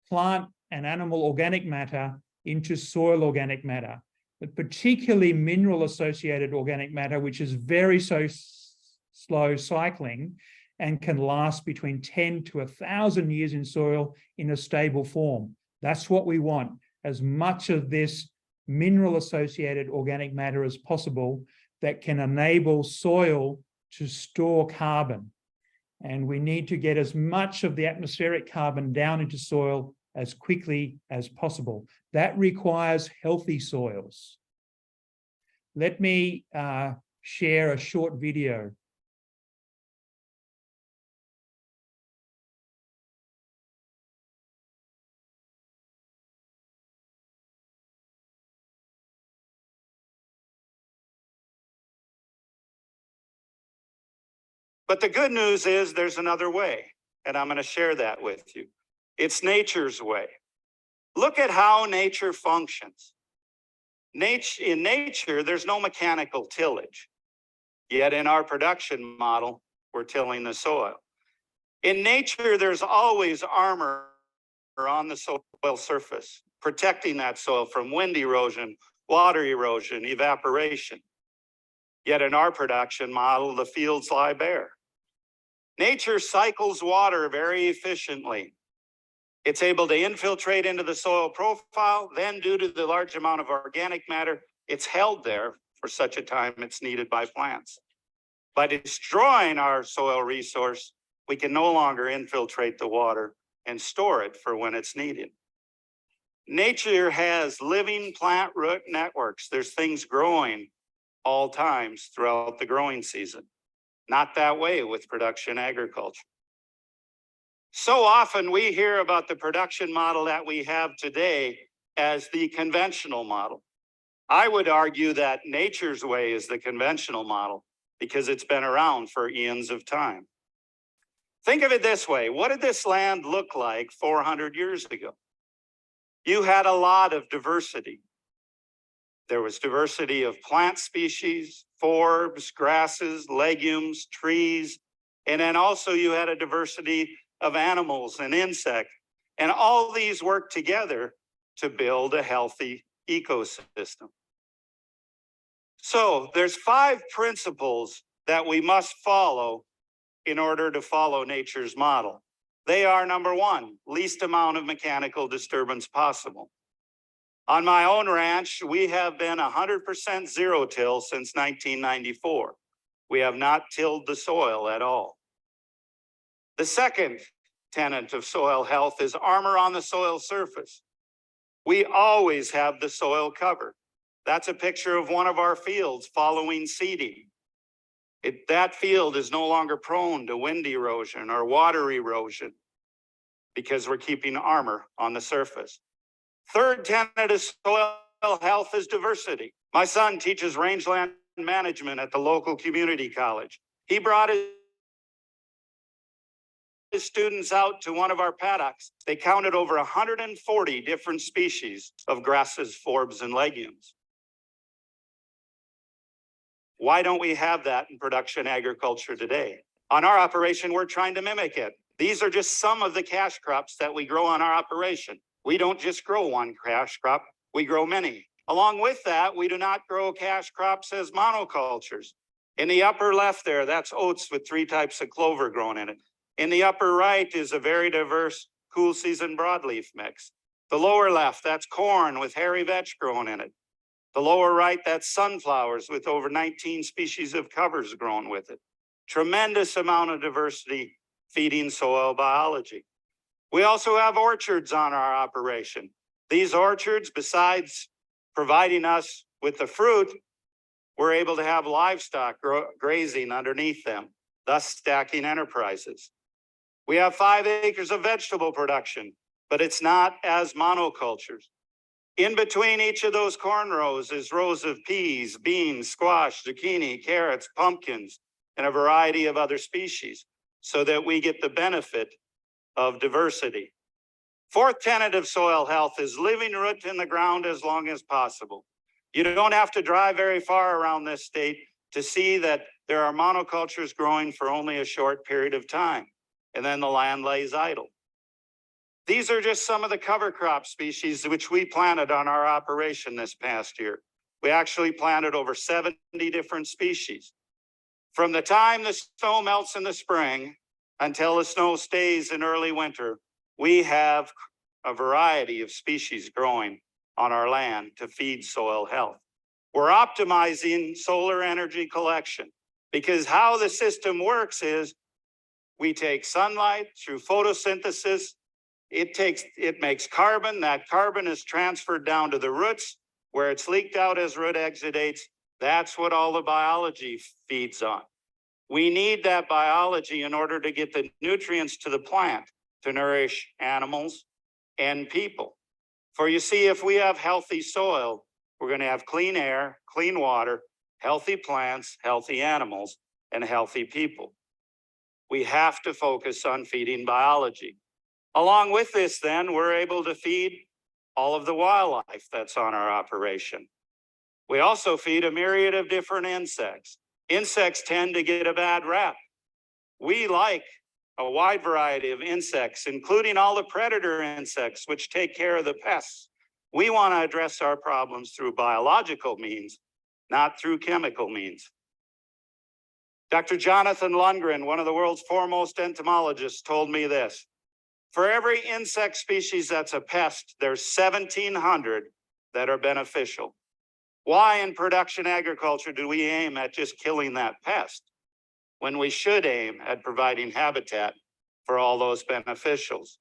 plant and animal organic matter into soil organic matter, but particularly mineral-associated organic matter, which is very slow cycling and can last between 10 to 1,000 years in soil in a stable form. That's what we want, as much of this mineral-associated organic matter as possible that can enable soil to store carbon. And we need to get as much of the atmospheric carbon down into soil as quickly as possible. That requires healthy soils. Let me share a short video. But the good news is there's another way, and I'm going to share that with you. It's nature's way. Look at how nature functions. In nature, there's no mechanical tillage. Yet in our production model, we're tilling the soil. In nature, there's always armor on the soil surface, protecting that soil from wind erosion, water erosion, evaporation. Yet in our production model, the fields lie bare. Nature cycles water very efficiently. It's able to infiltrate into the soil profile. Then, due to the large amount of organic matter, it's held there for such a time it's needed by plants. By destroying our soil resource, we can no longer infiltrate the water and store it for when it's needed. Nature has living plant root networks. There's things growing all times throughout the growing season. Not that way with production agriculture. So often we hear about the production model that we have today as the conventional model. I would argue that nature's way is the conventional model because it's been around for eons of time. Think of it this way. What did this land look like 400 years ago? You had a lot of diversity. There was diversity of plant species, forbs, grasses, legumes, trees, and then also you had a diversity of animals and insects. And all these work together to build a healthy ecosystem. So there's 5 principles that we must follow in order to follow nature's model. They are, number 1, least amount of mechanical disturbance possible. On my own ranch, we have been 100% zero till since 1994. We have not tilled the soil at all. The second tenet of soil health is armor on the soil surface. We always have the soil covered. That's a picture of one of our fields following seeding. That field is no longer prone to wind erosion or water erosion because we're keeping armor on the surface. Third tenet of soil health is diversity. My son teaches rangeland management at the local community college. He brought his students out to one of our paddocks. They counted over 140 different species of grasses, forbs, and legumes. Why don't we have that in production agriculture today? On our operation, we're trying to mimic it. These are just some of the cash crops that we grow on our operation. We don't just grow one cash crop, we grow many. Along with that, we do not grow cash crops as monocultures. In the upper left there, that's oats with 3 types of clover grown in it. In the upper right is a very diverse cool season broadleaf mix. The lower left, that's corn with hairy vetch grown in it. The lower right, that's sunflowers with over 19 species of covers grown with it. Tremendous amount of diversity feeding soil biology. We also have orchards on our operation. These orchards, besides providing us with the fruit, we're able to have livestock grazing underneath them, thus stacking enterprises. We have 5 acres of vegetable production, but it's not as monocultures. In between each of those corn rows is rows of peas, beans, squash, zucchini, carrots, pumpkins, and a variety of other species so that we get the benefit of diversity. Fourth tenet of soil health is living root in the ground as long as possible. You don't have to drive very far around this state to see that there are monocultures growing for only a short period of time, and then the land lays idle. These are just some of the cover crop species which we planted on our operation this past year. We actually planted over 70 different species. From the time the snow melts in the spring until the snow stays in early winter, we have a variety of species growing on our land to feed soil health. We're optimizing solar energy collection because how the system works is we take sunlight through photosynthesis. It makes carbon. That carbon is transferred down to the roots where it's leaked out as root exudates. That's what all the biology feeds on. We need that biology in order to get the nutrients to the plant to nourish animals and people. For you see, if we have healthy soil, we're going to have clean air, clean water, healthy plants, healthy animals, and healthy people. We have to focus on feeding biology. Along with this, then, we're able to feed all of the wildlife that's on our operation. We also feed a myriad of different insects. Insects tend to get a bad rap. We like a wide variety of insects, including all the predator insects, which take care of the pests. We want to address our problems through biological means, not through chemical means. Dr. Jonathan Lundgren, one of the world's foremost entomologists, told me this. For every insect species that's a pest, there's 1,700 that are beneficial. Why in production agriculture do we aim at just killing that pest when we should aim at providing habitat for all those beneficials?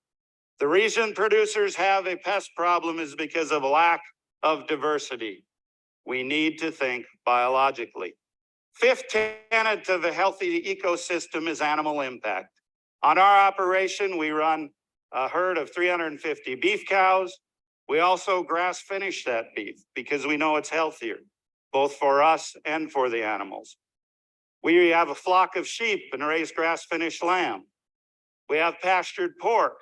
The reason producers have a pest problem is because of a lack of diversity. We need to think biologically. Fifth tenet of a healthy ecosystem is animal impact. On our operation, we run a herd of 350 beef cows. We also grass finish that beef because we know it's healthier, both for us and for the animals. We have a flock of sheep and raise grass finished lamb. We have pastured pork.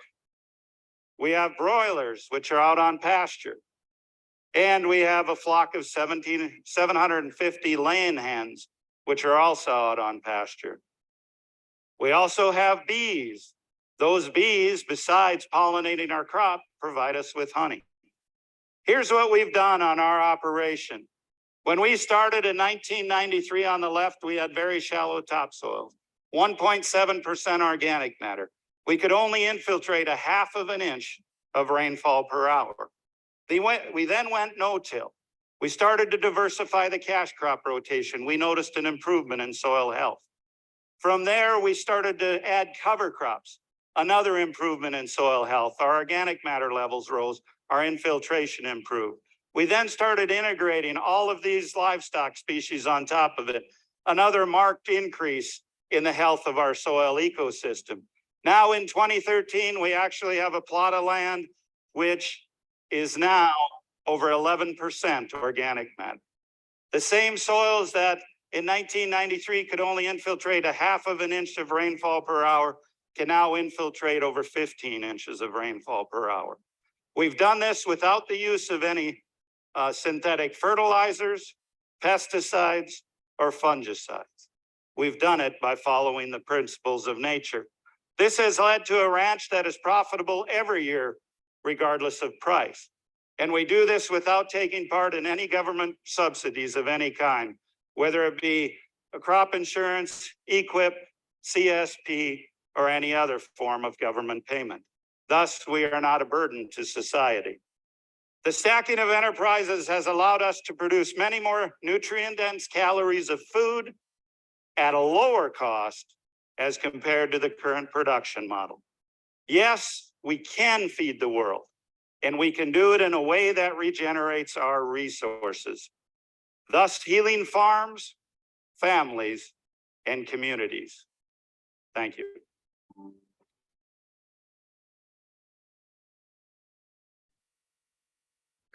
We have broilers, which are out on pasture. And we have a flock of 750 laying hens, which are also out on pasture. We also have bees. Those bees, besides pollinating our crop, provide us with honey. Here's what we've done on our operation. When we started in 1993 on the left, we had very shallow topsoil, 1.7% organic matter. We could only infiltrate a half of an inch of rainfall per hour. We then went no-till. We started to diversify the cash crop rotation. We noticed an improvement in soil health. From there, we started to add cover crops, another improvement in soil health. Our organic matter levels rose, our infiltration improved. We then started integrating all of these livestock species on top of it, another marked increase in the health of our soil ecosystem. Now in 2013, we actually have a plot of land which is now over 11% organic matter. The same soils that in 1993 could only infiltrate a half of an inch of rainfall per hour can now infiltrate over 15 inches of rainfall per hour. We've done this without the use of any synthetic fertilizers, pesticides, or fungicides. We've done it by following the principles of nature. This has led to a ranch that is profitable every year, regardless of price. And we do this without taking part in any government subsidies of any kind, whether it be a crop insurance, EQIP, CSP, or any other form of government payment. Thus, we are not a burden to society. The stacking of enterprises has allowed us to produce many more nutrient-dense calories of food at a lower cost as compared to the current production model. Yes, we can feed the world, and we can do it in a way that regenerates our resources, thus healing farms, families, and communities. Thank you.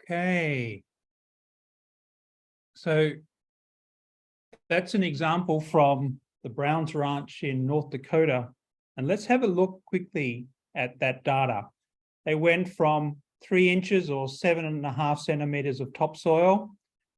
Okay. So that's an example from the Browns Ranch in North Dakota. And let's have a look quickly at that data. They went from 3 inches or 7.5 centimeters of topsoil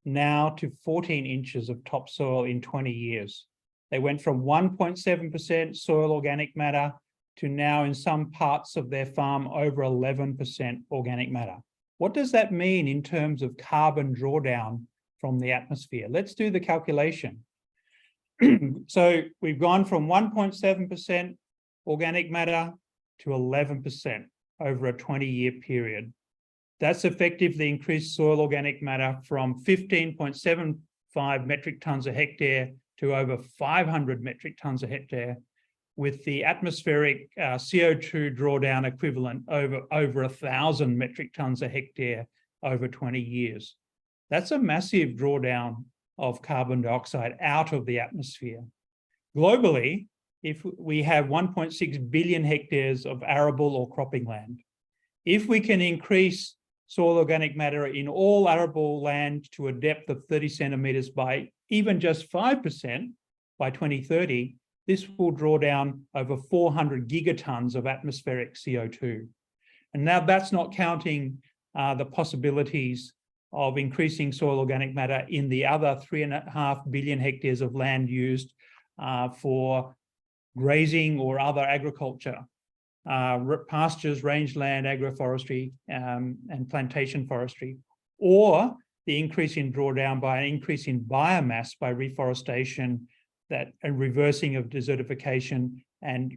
now to 14 inches of topsoil in 20 years. They went from 1.7% soil organic matter to now in some parts of their farm over 11% organic matter. What does that mean in terms of carbon drawdown from the atmosphere? Let's do the calculation. So we've gone from 1.7% organic matter to 11% over a 20-year period. That's effectively increased soil organic matter from 15.75 metric tons a hectare to over 500 metric tons a hectare, with the atmospheric CO2 drawdown equivalent over 1,000 metric tons a hectare over 20 years. That's a massive drawdown of carbon dioxide out of the atmosphere. Globally, if we have 1.6 billion hectares of arable or cropping land, if we can increase soil organic matter in all arable land to a depth of 30 centimeters by even just 5% by 2030, this will draw down over 400 gigatons of atmospheric CO2. And now that's not counting the possibilities of increasing soil organic matter in the other 3.5 billion hectares of land used for grazing or other agriculture, pastures, rangeland, agro-forestry, and plantation forestry, or the increase in drawdown by an increase in biomass by reforestation, and reversing of desertification and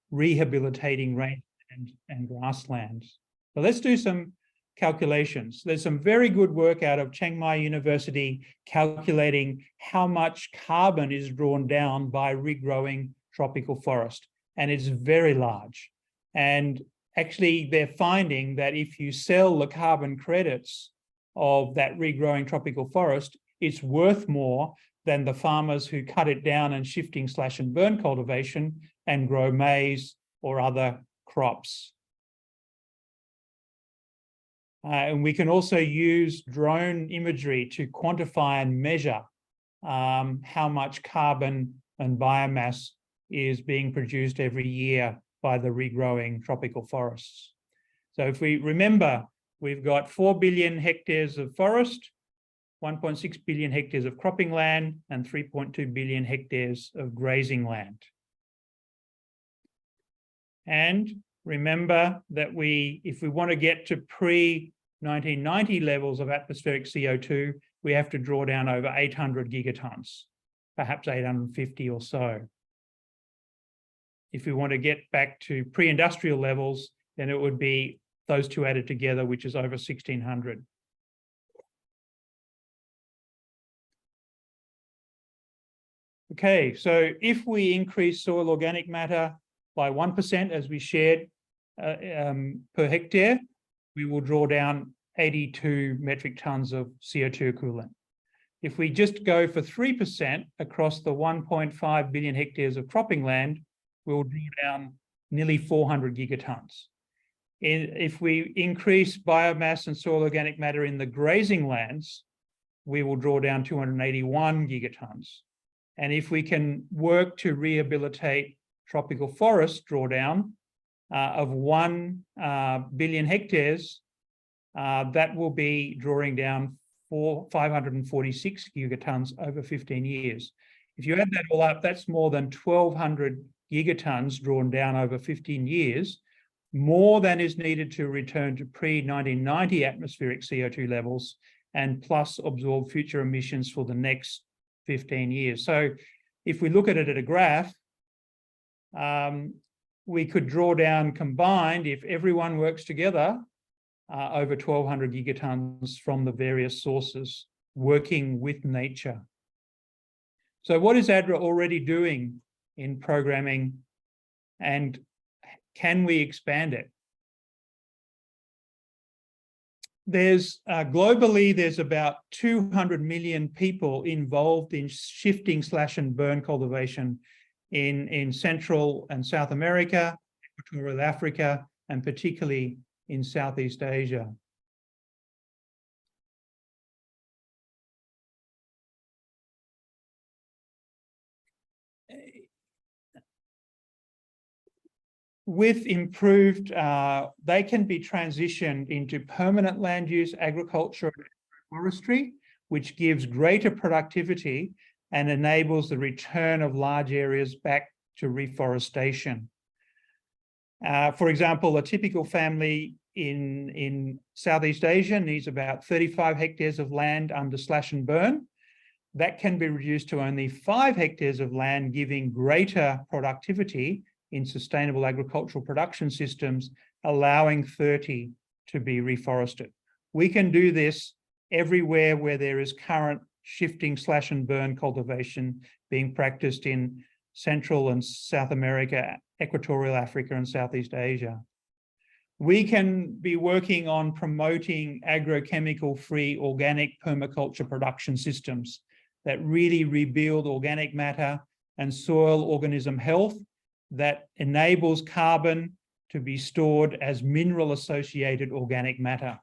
rehabilitating rangeland and grasslands. So let's do some calculations. There's some very good work out of Chiang Mai University calculating how much carbon is drawn down by regrowing tropical forest, and it's very large. And actually, they're finding that if you sell the carbon credits of that regrowing tropical forest, it's worth more than the farmers who cut it down and shifting slash and burn cultivation and grow maize or other crops. And we can also use drone imagery to quantify and measure how much carbon and biomass is being produced every year by the regrowing tropical forests. So if we remember, we've got 4 billion hectares of forest, 1.6 billion hectares of cropping land, and 3.2 billion hectares of grazing land. And remember that if we want to get to pre-1990 levels of atmospheric CO2, we have to draw down over 800 gigatons, perhaps 850 or so. If we want to get back to pre-industrial levels, then it would be those two added together, which is over 1600. Okay, so if we increase soil organic matter by 1%, as we shared per hectare, we will draw down 82 metric tons of CO2 equivalent. If we just go for 3% across the 1.5 billion hectares of cropping land, we'll draw down nearly 400 gigatons. If we increase biomass and soil organic matter in the grazing lands, we will draw down 281 gigatons. And if we can work to rehabilitate tropical forest drawdown of 1 billion hectares, that will be drawing down 546 gigatons over 15 years. If you add that all up, that's more than 1,200 gigatons drawn down over 15 years, more than is needed to return to pre-1990 atmospheric CO2 levels, and plus absorb future emissions for the next 15 years. So if we look at it at a graph, we could draw down combined, if everyone works together, over 1,200 gigatons from the various sources working with nature. So what is ADRA already doing in programming, and can we expand it? Globally, there's about 200 million people involved in shifting slash and burn cultivation in Central and South America, Equatorial Africa, and particularly in Southeast Asia. With improved, they can be transitioned into permanent land use, agriculture, and forestry, which gives greater productivity and enables the return of large areas back to reforestation. For example, a typical family in Southeast Asia needs about 35 hectares of land under slash and burn. That can be reduced to only 5 hectares of land, giving greater productivity in sustainable agricultural production systems, allowing 30 to be reforested. We can do this everywhere where there is current shifting slash and burn cultivation being practiced in Central and South America, Equatorial Africa, and Southeast Asia. We can be working on promoting agrochemical-free organic permaculture production systems that really rebuild organic matter and soil organism health, that enables carbon to be stored as mineral-associated organic matter.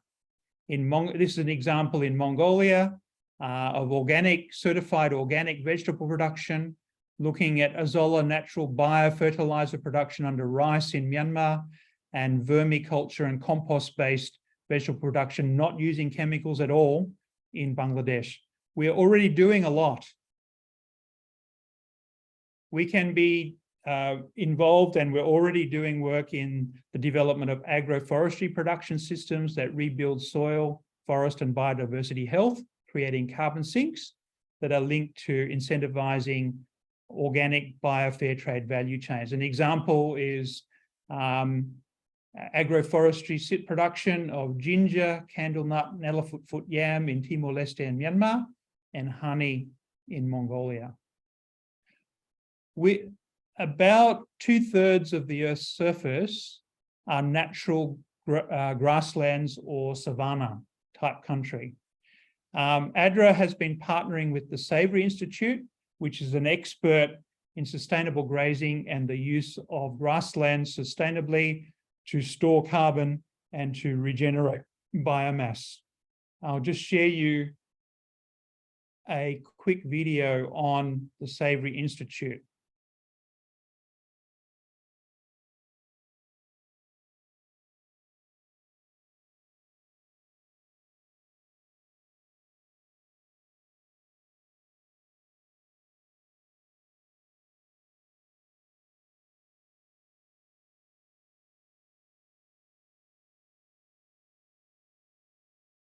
This is an example in Mongolia of certified organic vegetable production, looking at azolla natural biofertilizer production under rice in Myanmar, and vermiculture and compost-based vegetable production, not using chemicals at all, in Bangladesh. We are already doing a lot. We can be involved, and we're already doing work in the development of agro-forestry production systems that rebuild soil, forest, and biodiversity health, creating carbon sinks that are linked to incentivizing organic biofair trade value chains. An example is agroforestry production of ginger, candlenut, and elephant yam in Timor-Leste and Myanmar, and honey in Mongolia. About 2/3 of the Earth's surface are natural grasslands or savanna type country. ADRA has been partnering with the Savory Institute, which is an expert in sustainable grazing and the use of grassland sustainably to store carbon and to regenerate biomass. I'll just share you a quick video on the Savory Institute.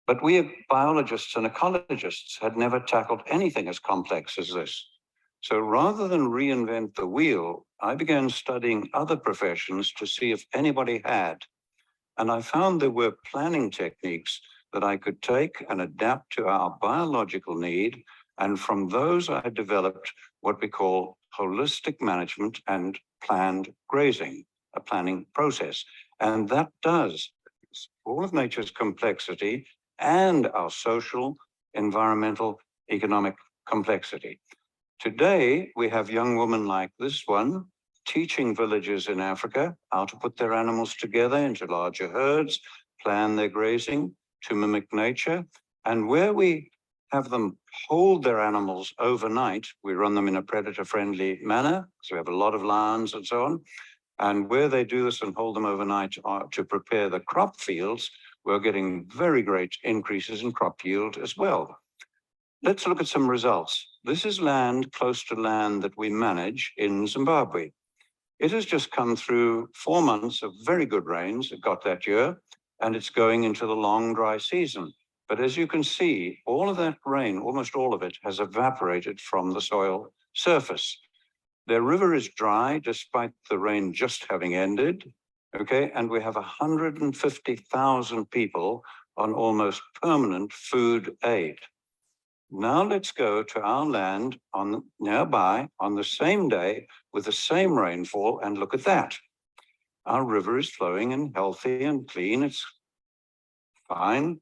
But we biologists and ecologists had never tackled anything as complex as this. So rather than reinvent the wheel, I began studying other professions to see if anybody had. And I found there were planning techniques that I could take and adapt to our biological need. And from those, I developed what we call holistic management and planned grazing, a planning process. And that does all of nature's complexity and our social, environmental, economic complexity. Today, we have young women like this one teaching villages in Africa how to put their animals together into larger herds, plan their grazing to mimic nature. And where we have them hold their animals overnight, we run them in a predator-friendly manner, so we have a lot of lions and so on. And where they do this and hold them overnight to prepare the crop fields, we're getting very great increases in crop yield as well. Let's look at some results. This is land close to land that we manage in Zimbabwe. It has just come through 4 months of very good rains it got that year, and it's going into the long dry season. But as you can see, all of that rain, almost all of it, has evaporated from the soil surface. Their river is dry despite the rain just having ended. Okay, and we have 150,000 people on almost permanent food aid. Now let's go to our land on nearby on the same day with the same rainfall and look at that. Our river is flowing and healthy and clean. It's fine.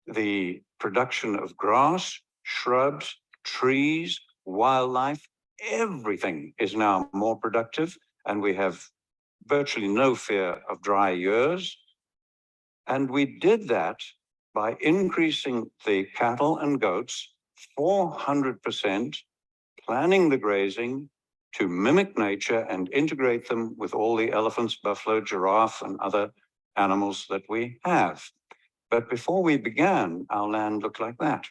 The production of grass, shrubs, trees, wildlife, everything is now more productive, and we have virtually no fear of dry years. And we did that by increasing the cattle and goats 400%, planning the grazing to mimic nature and integrate them with all the elephants, buffalo, giraffe, and other animals that we have. But before we began, our land looked like that.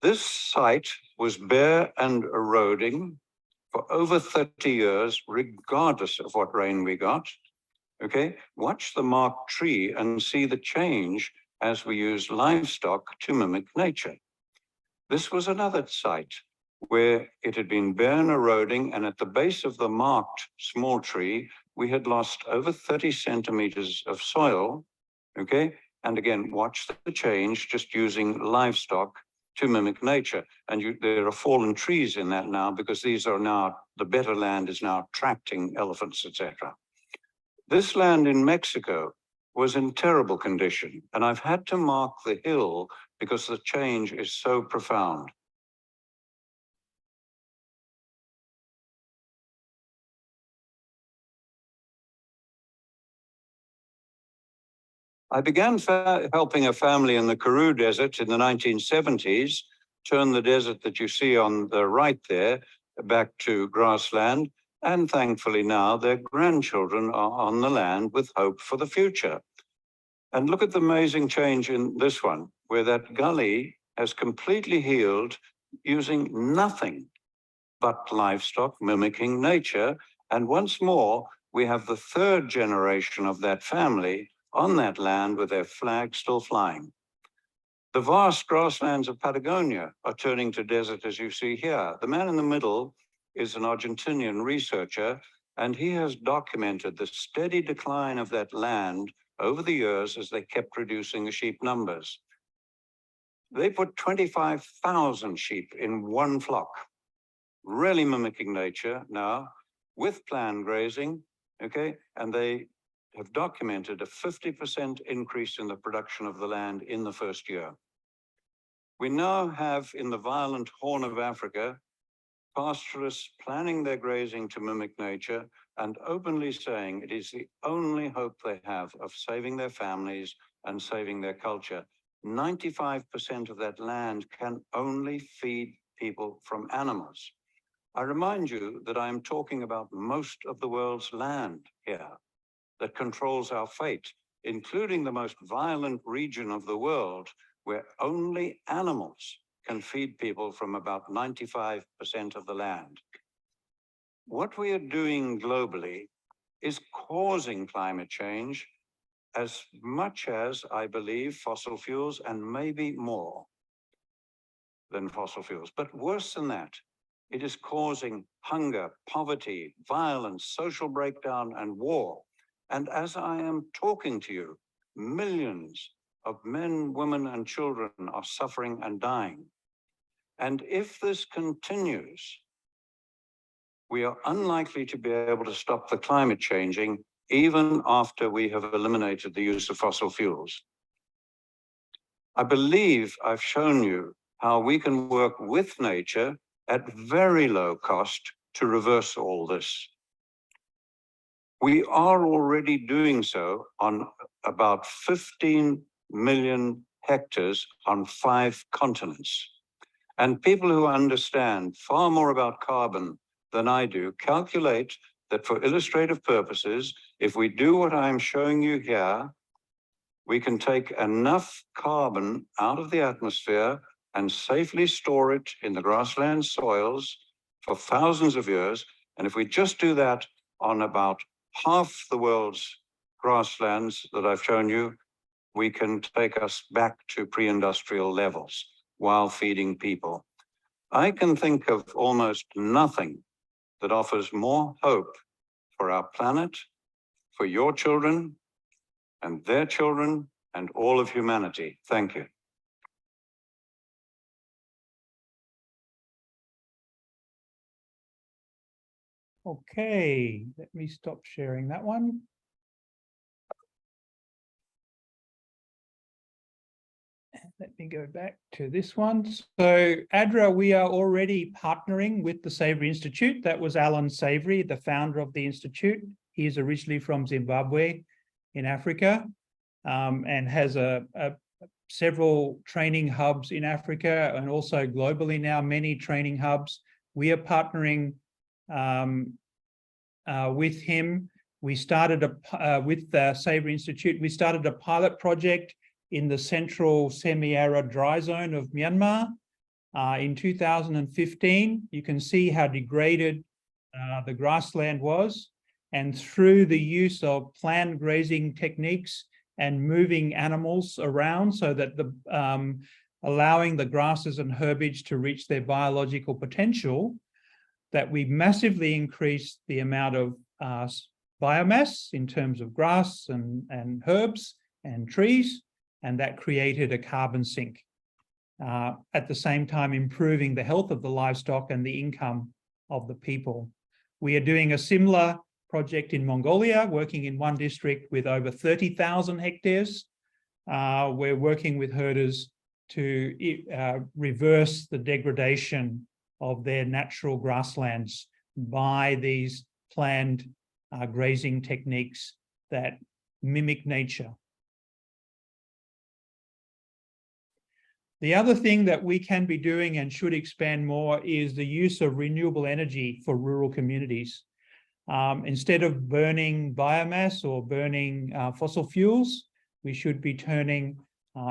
This site was bare and eroding for over 30 years, regardless of what rain we got. Okay, watch the marked tree and see the change as we use livestock to mimic nature. This was another site where it had been bare and eroding, and at the base of the marked small tree, we had lost over 30 centimeters of soil. Okay, and again, watch the change just using livestock to mimic nature. And there are fallen trees in that now because these are now, the better land is now attracting elephants, etc. This land in Mexico was in terrible condition, and I've had to mark the hill because the change is so profound. I began helping a family in the Karoo Desert in the 1970s, turn the desert that you see on the right there back to grassland. And thankfully now their grandchildren are on the land with hope for the future. And look at the amazing change in this one, where that gully has completely healed using nothing but livestock mimicking nature. And once more, we have the third generation of that family on that land with their flag still flying. The vast grasslands of Patagonia are turning to desert, as you see here. The man in the middle is an Argentinian researcher, and he has documented the steady decline of that land over the years as they kept reducing the sheep numbers. They put 25,000 sheep in one flock, really mimicking nature now with planned grazing, okay? And they have documented a 50% increase in the production of the land in the first year. We now have in the violent Horn of Africa, pastoralists planning their grazing to mimic nature and openly saying it is the only hope they have of saving their families and saving their culture. 95% of that land can only feed people from animals. I remind you that I am talking about most of the world's land here that controls our fate, including the most violent region of the world where only animals can feed people from about 95% of the land. What we are doing globally is causing climate change as much as, I believe, fossil fuels, and maybe more than fossil fuels. But worse than that, it is causing hunger, poverty, violence, social breakdown, and war. And as I am talking to you, millions of men, women, and children are suffering and dying. And if this continues, we are unlikely to be able to stop the climate changing even after we have eliminated the use of fossil fuels. I believe I've shown you how we can work with nature at very low cost to reverse all this. We are already doing so on about 15 million hectares on 5 continents. And people who understand far more about carbon than I do calculate that for illustrative purposes, if we do what I'm showing you here, we can take enough carbon out of the atmosphere and safely store it in the grassland soils for thousands of years. And if we just do that on about half the world's grasslands that I've shown you, we can take us back to pre-industrial levels while feeding people. I can think of almost nothing that offers more hope for our planet, for your children and their children, and all of humanity. Thank you. Okay, let me stop sharing that one. Let me go back to this one. So ADRA, we are already partnering with the Savory Institute. That was Alan Savory, the founder of the Institute. He is originally from Zimbabwe in Africa, and has several training hubs in Africa and also globally now, many training hubs. We are partnering with him. We started with the Savory Institute, we started a pilot project in the central semi-arid dry zone of Myanmar in 2015. You can see how degraded the grassland was. And through the use of planned grazing techniques and moving animals around so that allowing the grasses and herbage to reach their biological potential, that we massively increased the amount of biomass in terms of grass and herbs and trees, and that created a carbon sink. At the same time, improving the health of the livestock and the income of the people. We are doing a similar project in Mongolia, working in one district with over 30,000 hectares. We're working with herders to reverse the degradation of their natural grasslands by these planned grazing techniques that mimic nature. The other thing that we can be doing and should expand more is the use of renewable energy for rural communities. Instead of burning biomass or burning fossil fuels, we should be turning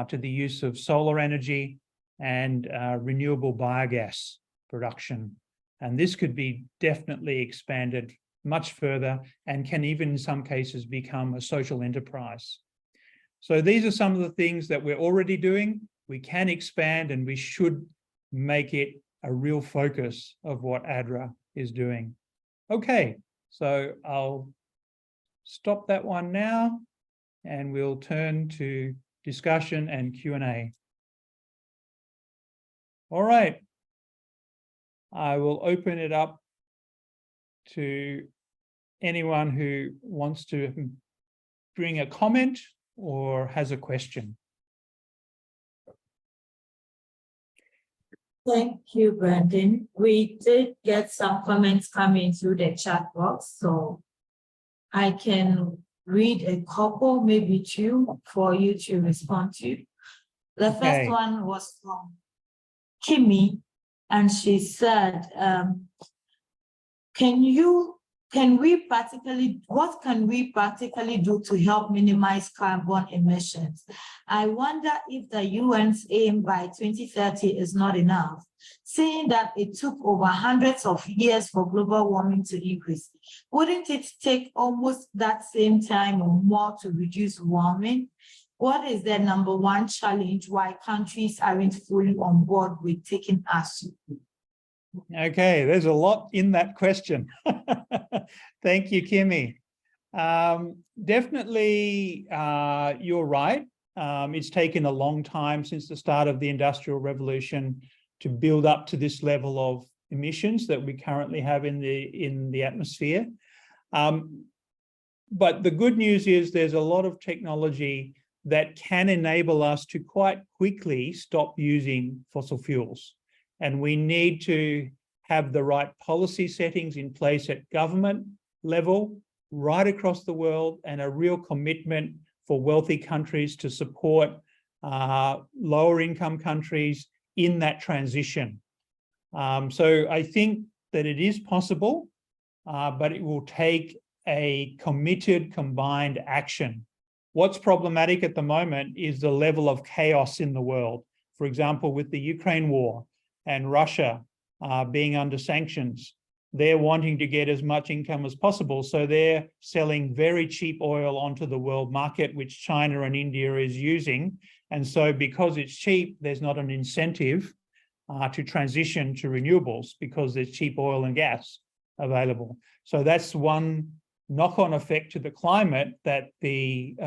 to the use of solar energy and renewable biogas production. And this could be definitely expanded much further and can even in some cases become a social enterprise. So these are some of the things that we're already doing. We can expand and we should make it a real focus of what ADRA is doing. Okay, so I'll stop that one now and we'll turn to discussion and Q&A. All right. I will open it up to anyone who wants to bring a comment or has a question? Thank you, Brendon. We did get some comments coming through the chat box, so I can read a couple, maybe two, for you to respond to. The first one was from Kimmy, and she said, what can we practically do to help minimize carbon emissions? I wonder if the UN's aim by 2030 is not enough, saying that it took over hundreds of years for global warming to increase. Wouldn't it take almost that same time or more to reduce warming? What is the number one challenge why countries aren't fully on board with taking action? Okay, there's a lot in that question. Thank you, Kimmy. Definitely, you're right. It's taken a long time since the start of the Industrial Revolution to build up to this level of emissions that we currently have in the atmosphere. But the good news is there's a lot of technology that can enable us to quite quickly stop using fossil fuels. And we need to have the right policy settings in place at government level, right across the world, and a real commitment for wealthy countries to support lower income countries in that transition. So I think that it is possible, but it will take a committed, combined action. What's problematic at the moment is the level of chaos in the world. For example, with the Ukraine war, and Russia being under sanctions, they're wanting to get as much income as possible. So they're selling very cheap oil onto the world market, which China and India is using. And so because it's cheap, there's not an incentive to transition to renewables because there's cheap oil and gas available. So that's one knock-on effect to the climate that the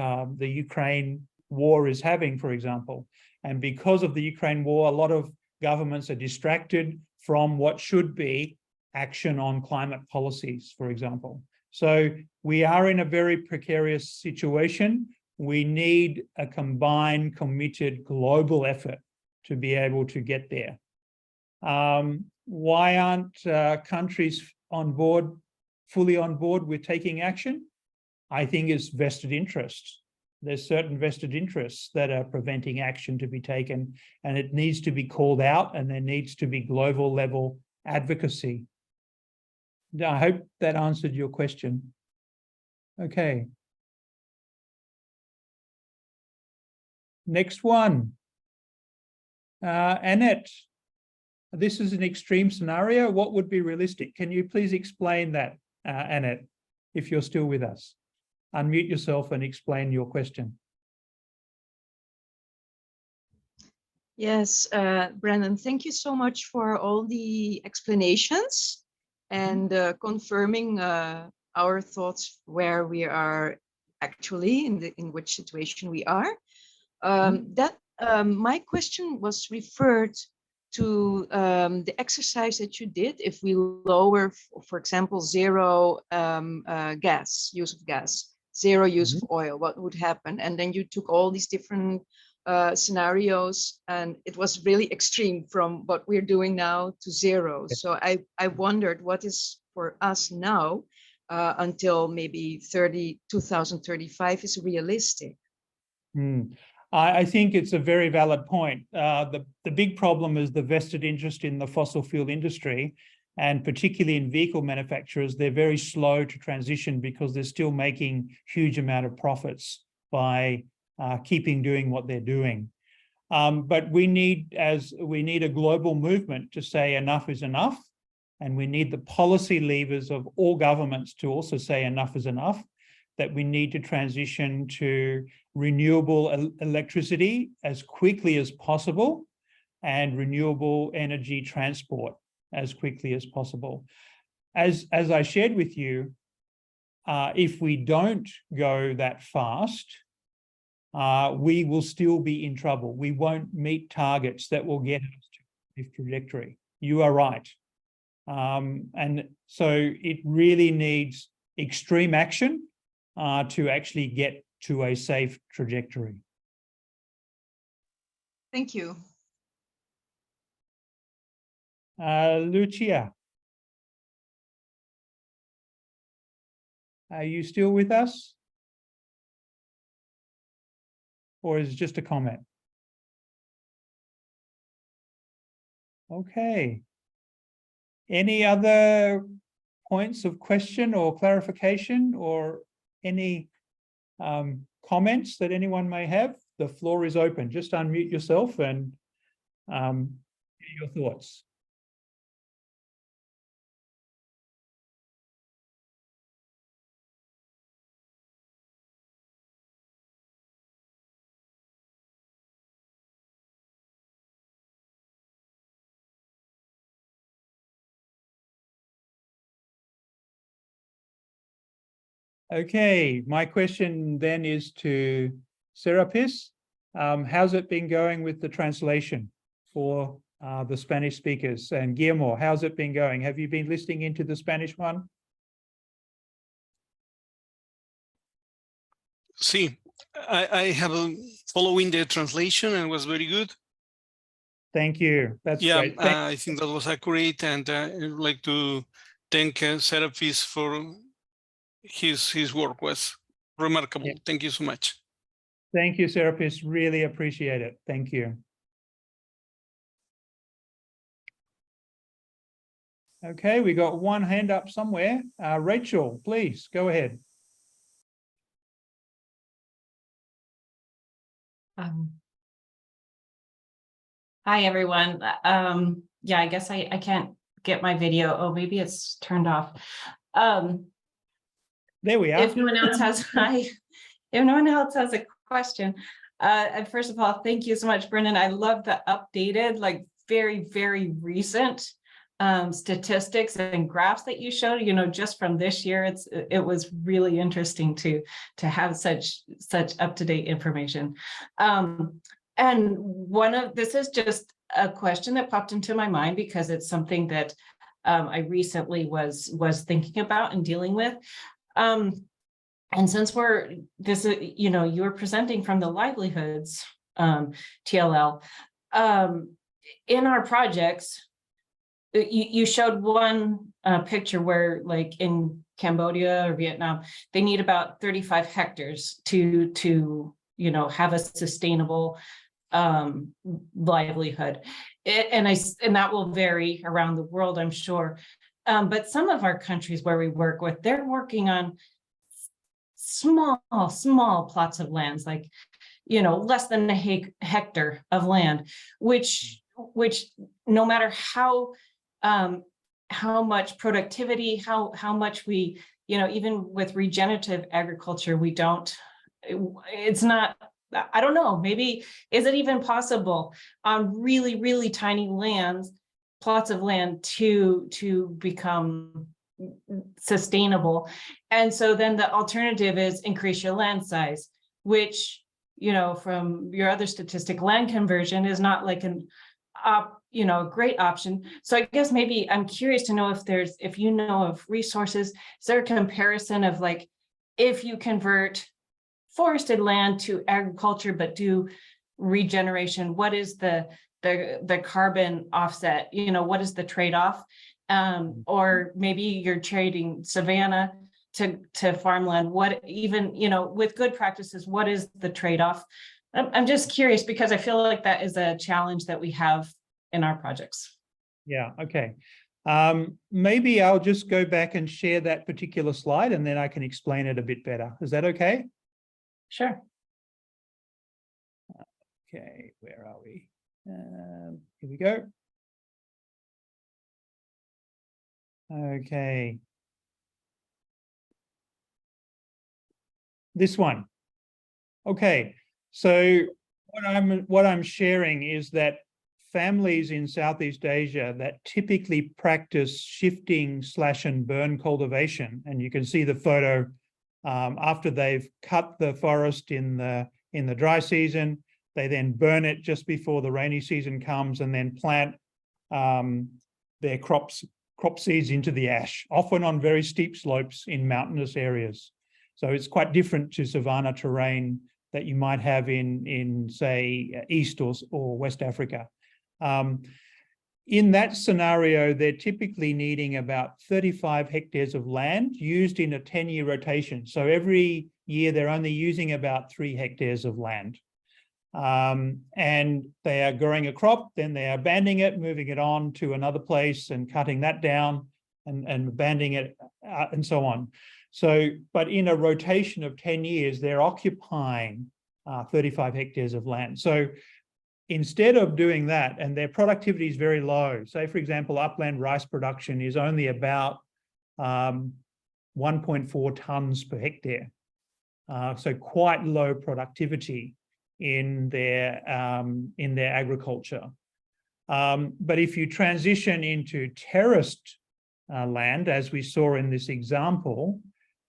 Ukraine war is having, for example. And because of the Ukraine war, a lot of governments are distracted from what should be action on climate policies, for example. So we are in a very precarious situation. We need a combined, committed global effort to be able to get there. Why aren't countries fully on board with taking action? I think it's vested interests. There's certain vested interests that are preventing action to be taken, and it needs to be called out, and there needs to be global level advocacy. I hope that answered your question. Okay. Next one. Annette, this is an extreme scenario. What would be realistic? Can you please explain that, Annette, if you're still with us? Unmute yourself and explain your question. Yes, Brendon, thank you so much for all the explanations and confirming our thoughts where we are actually in which situation we are. My question was referred to the exercise that you did. If we lower, for example, zero use of gas, zero use of oil, what would happen? And then you took all these different scenarios, and it was really extreme from what we're doing now to zero. So I wondered what is for us now until maybe 2035 is realistic. I think it's a very valid point. The big problem is the vested interest in the fossil fuel industry, and particularly in vehicle manufacturers. They're very slow to transition because they're still making huge amount of profits by keeping doing what they're doing. But we need a global movement to say enough is enough, and we need the policy levers of all governments to also say enough is enough, that we need to transition to renewable electricity as quickly as possible and renewable energy transport as quickly as possible. As I shared with you, if we don't go that fast, we will still be in trouble. We won't meet targets that will get us to this trajectory. You are right. And so it really needs extreme action to actually get to a safe trajectory. Thank you. Lucia, are you still with us? Or is it just a comment? Okay. Any other points of question or clarification or any comments that anyone may have? The floor is open. Just unmute yourself and share your thoughts. Okay, my question then is to Serapis. How's it been going with the translation for the Spanish speakers? And Guillermo, how's it been going? Have you been listening into the Spanish one? Sí, I have following the translation and was very good. Thank you. That's great. I think that was accurate, and I would like to thank Serapis for his work was remarkable. Yeah. Thank you so much. Thank you, Serapis. Really appreciate it. Thank you. Okay, we got one hand up somewhere. Rachel, please go ahead. Hi, everyone. Yeah, I guess I can't get my video. Oh, maybe it's turned off. There we are. If no one else has, if no one else has a question, first of all, thank you so much, Brendon. I love the updated, like very, very recent statistics and graphs that you showed. You know, just from this year, it was really interesting to have such up-to-date information. And this is just a question that popped into my mind because it's something that I recently was thinking about and dealing with. And since you were presenting from the livelihoods, TLL, in our projects, you showed one picture where, like in Cambodia or Vietnam, they need about 35 hectares to have a sustainable livelihood. And that will vary around the world, I'm sure. But some of our countries where we work with, they're working on small plots of lands, like, less than a hectare of land, which no matter how much productivity, how much we, even with regenerative agriculture, it's not, I don't know, maybe, is it even possible on really, really tiny plots of land to become sustainable? And so then the alternative is increase your land size, which, from your other statistic, land conversion is not like a great option. So I guess maybe I'm curious to know if you know of resources, is there a comparison of, like, if you convert forested land to agriculture but do regeneration, what is the carbon offset? What is the trade-off? Or maybe you're trading savanna to farmland. What even, with good practices, what is the trade-off? I'm just curious because I feel like that is a challenge that we have in our projects. Yeah, okay. Maybe I'll just go back and share that particular slide and then I can explain it a bit better. Is that okay? Sure. Okay, where are we? Here we go. Okay. This one. Okay, so what I'm sharing is that families in Southeast Asia that typically practice shifting slash and burn cultivation, and you can see the photo after they've cut the forest in the dry season, they then burn it just before the rainy season comes and then plant their crop seeds into the ash, often on very steep slopes in mountainous areas. So it's quite different to savanna terrain that you might have in say, East or West Africa. In that scenario, they're typically needing about 35 hectares of land used in a 10-year rotation. So every year they're only using about 3 hectares of land. And they are growing a crop, then they are abandoning it, moving it on to another place and cutting that down and abandoning it and so on. So, but in a rotation of 10 years, they're occupying 35 hectares of land. So instead of doing that, and their productivity is very low, say, for example, upland rice production is only about 1.4 tons per hectare. So quite low productivity in their agriculture. But if you transition into terraced land, as we saw in this example,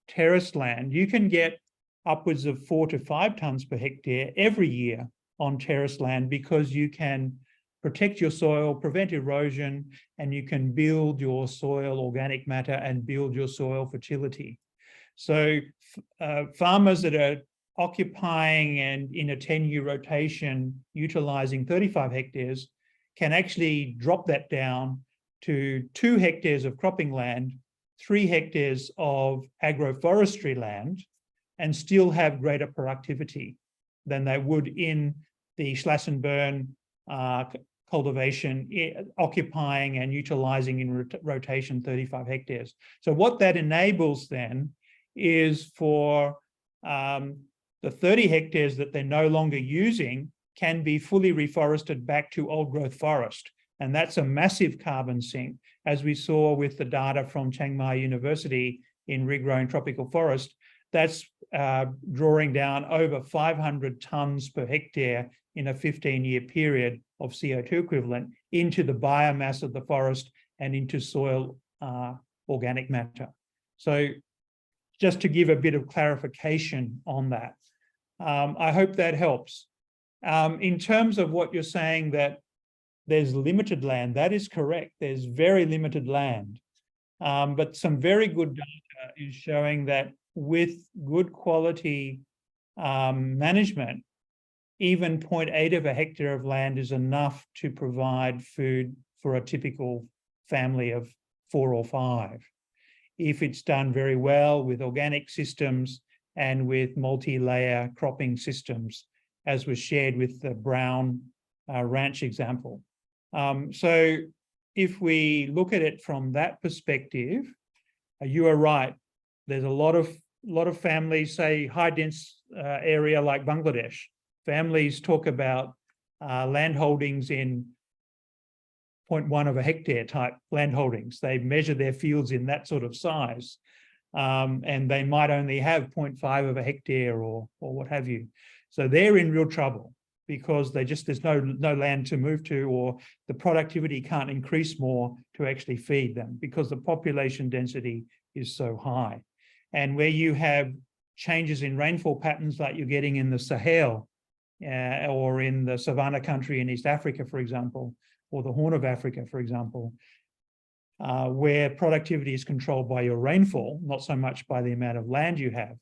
terraced land, you can get upwards of 4 to 5 tons per hectare every year on terraced land, because you can protect your soil, prevent erosion, and you can build your soil organic matter and build your soil fertility. So farmers that are occupying and in a 10-year rotation, utilizing 35 hectares, can actually drop that down to 2 hectares of cropping land, 3 hectares of agro-forestry land, and still have greater productivity than they would in the slash and burn cultivation, occupying and utilizing in rotation 35 hectares. So what that enables then is for the 30 hectares that they're no longer using can be fully reforested back to old growth forest. And that's a massive carbon sink, as we saw with the data from Chiang Mai University in regrowing tropical forest. That's drawing down over 500 tons per hectare in a 15-year period of CO2 equivalent into the biomass of the forest and into soil organic matter. So just to give a bit of clarification on that. I hope that helps. In terms of what you're saying that there's limited land, that is correct. There's very limited land. But some very good data is showing that with good quality management, even 0.8 of a hectare of land is enough to provide food for a typical family of 4 or 5. If it's done very well with organic systems and with multi-layer cropping systems, as was shared with the Brown Ranch example. So if we look at it from that perspective, you are right. There's a lot of families, say high dense area like Bangladesh. Families talk about land holdings in 0.1 of a hectare type land holdings. They measure their fields in that sort of size. And they might only have 0.5 of a hectare or what have you. So they're in real trouble because there's no land to move to, or the productivity can't increase more to actually feed them because the population density is so high. And where you have changes in rainfall patterns like you're getting in the Sahel or in the savanna country in East Africa, for example, or the Horn of Africa, for example, where productivity is controlled by your rainfall, not so much by the amount of land you have,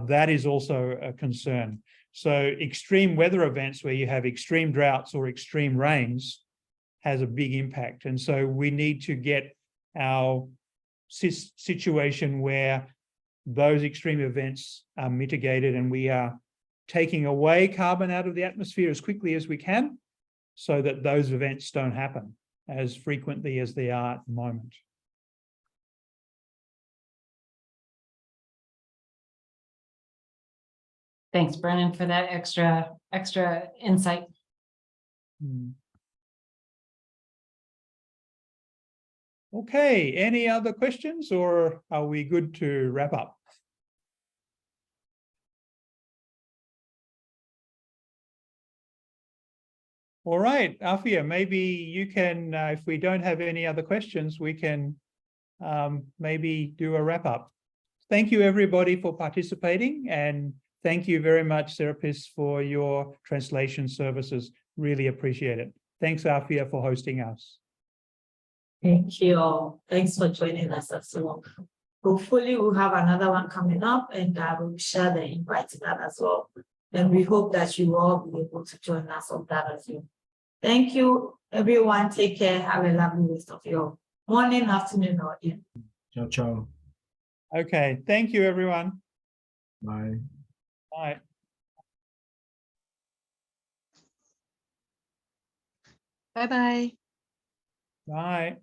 that is also a concern. So extreme weather events where you have extreme droughts or extreme rains has a big impact. And so we need to get our situation where those extreme events are mitigated and we are taking away carbon out of the atmosphere as quickly as we can so that those events don't happen as frequently as they are at the moment. Thanks, Brendon, for that extra insight. Okay, any other questions or are we good to wrap up? All right, Afia, maybe you can, if we don't have any other questions, we can maybe do a wrap up. Thank you everybody for participating, and thank you very much, therapists, for your translation services. Really appreciate it. Thanks, Afia, for hosting us. Thank you. Thanks for joining us as well. hopefully we'll have another one coming up, and I will share the invite to that as well. And we hope that you will all be able to join us on that as well. Thank you, everyone. Take care. Have a lovely rest of your morning, afternoon, or evening. Ciao, ciao. Okay, thank you, everyone. Bye. Bye. Bye-bye. Bye.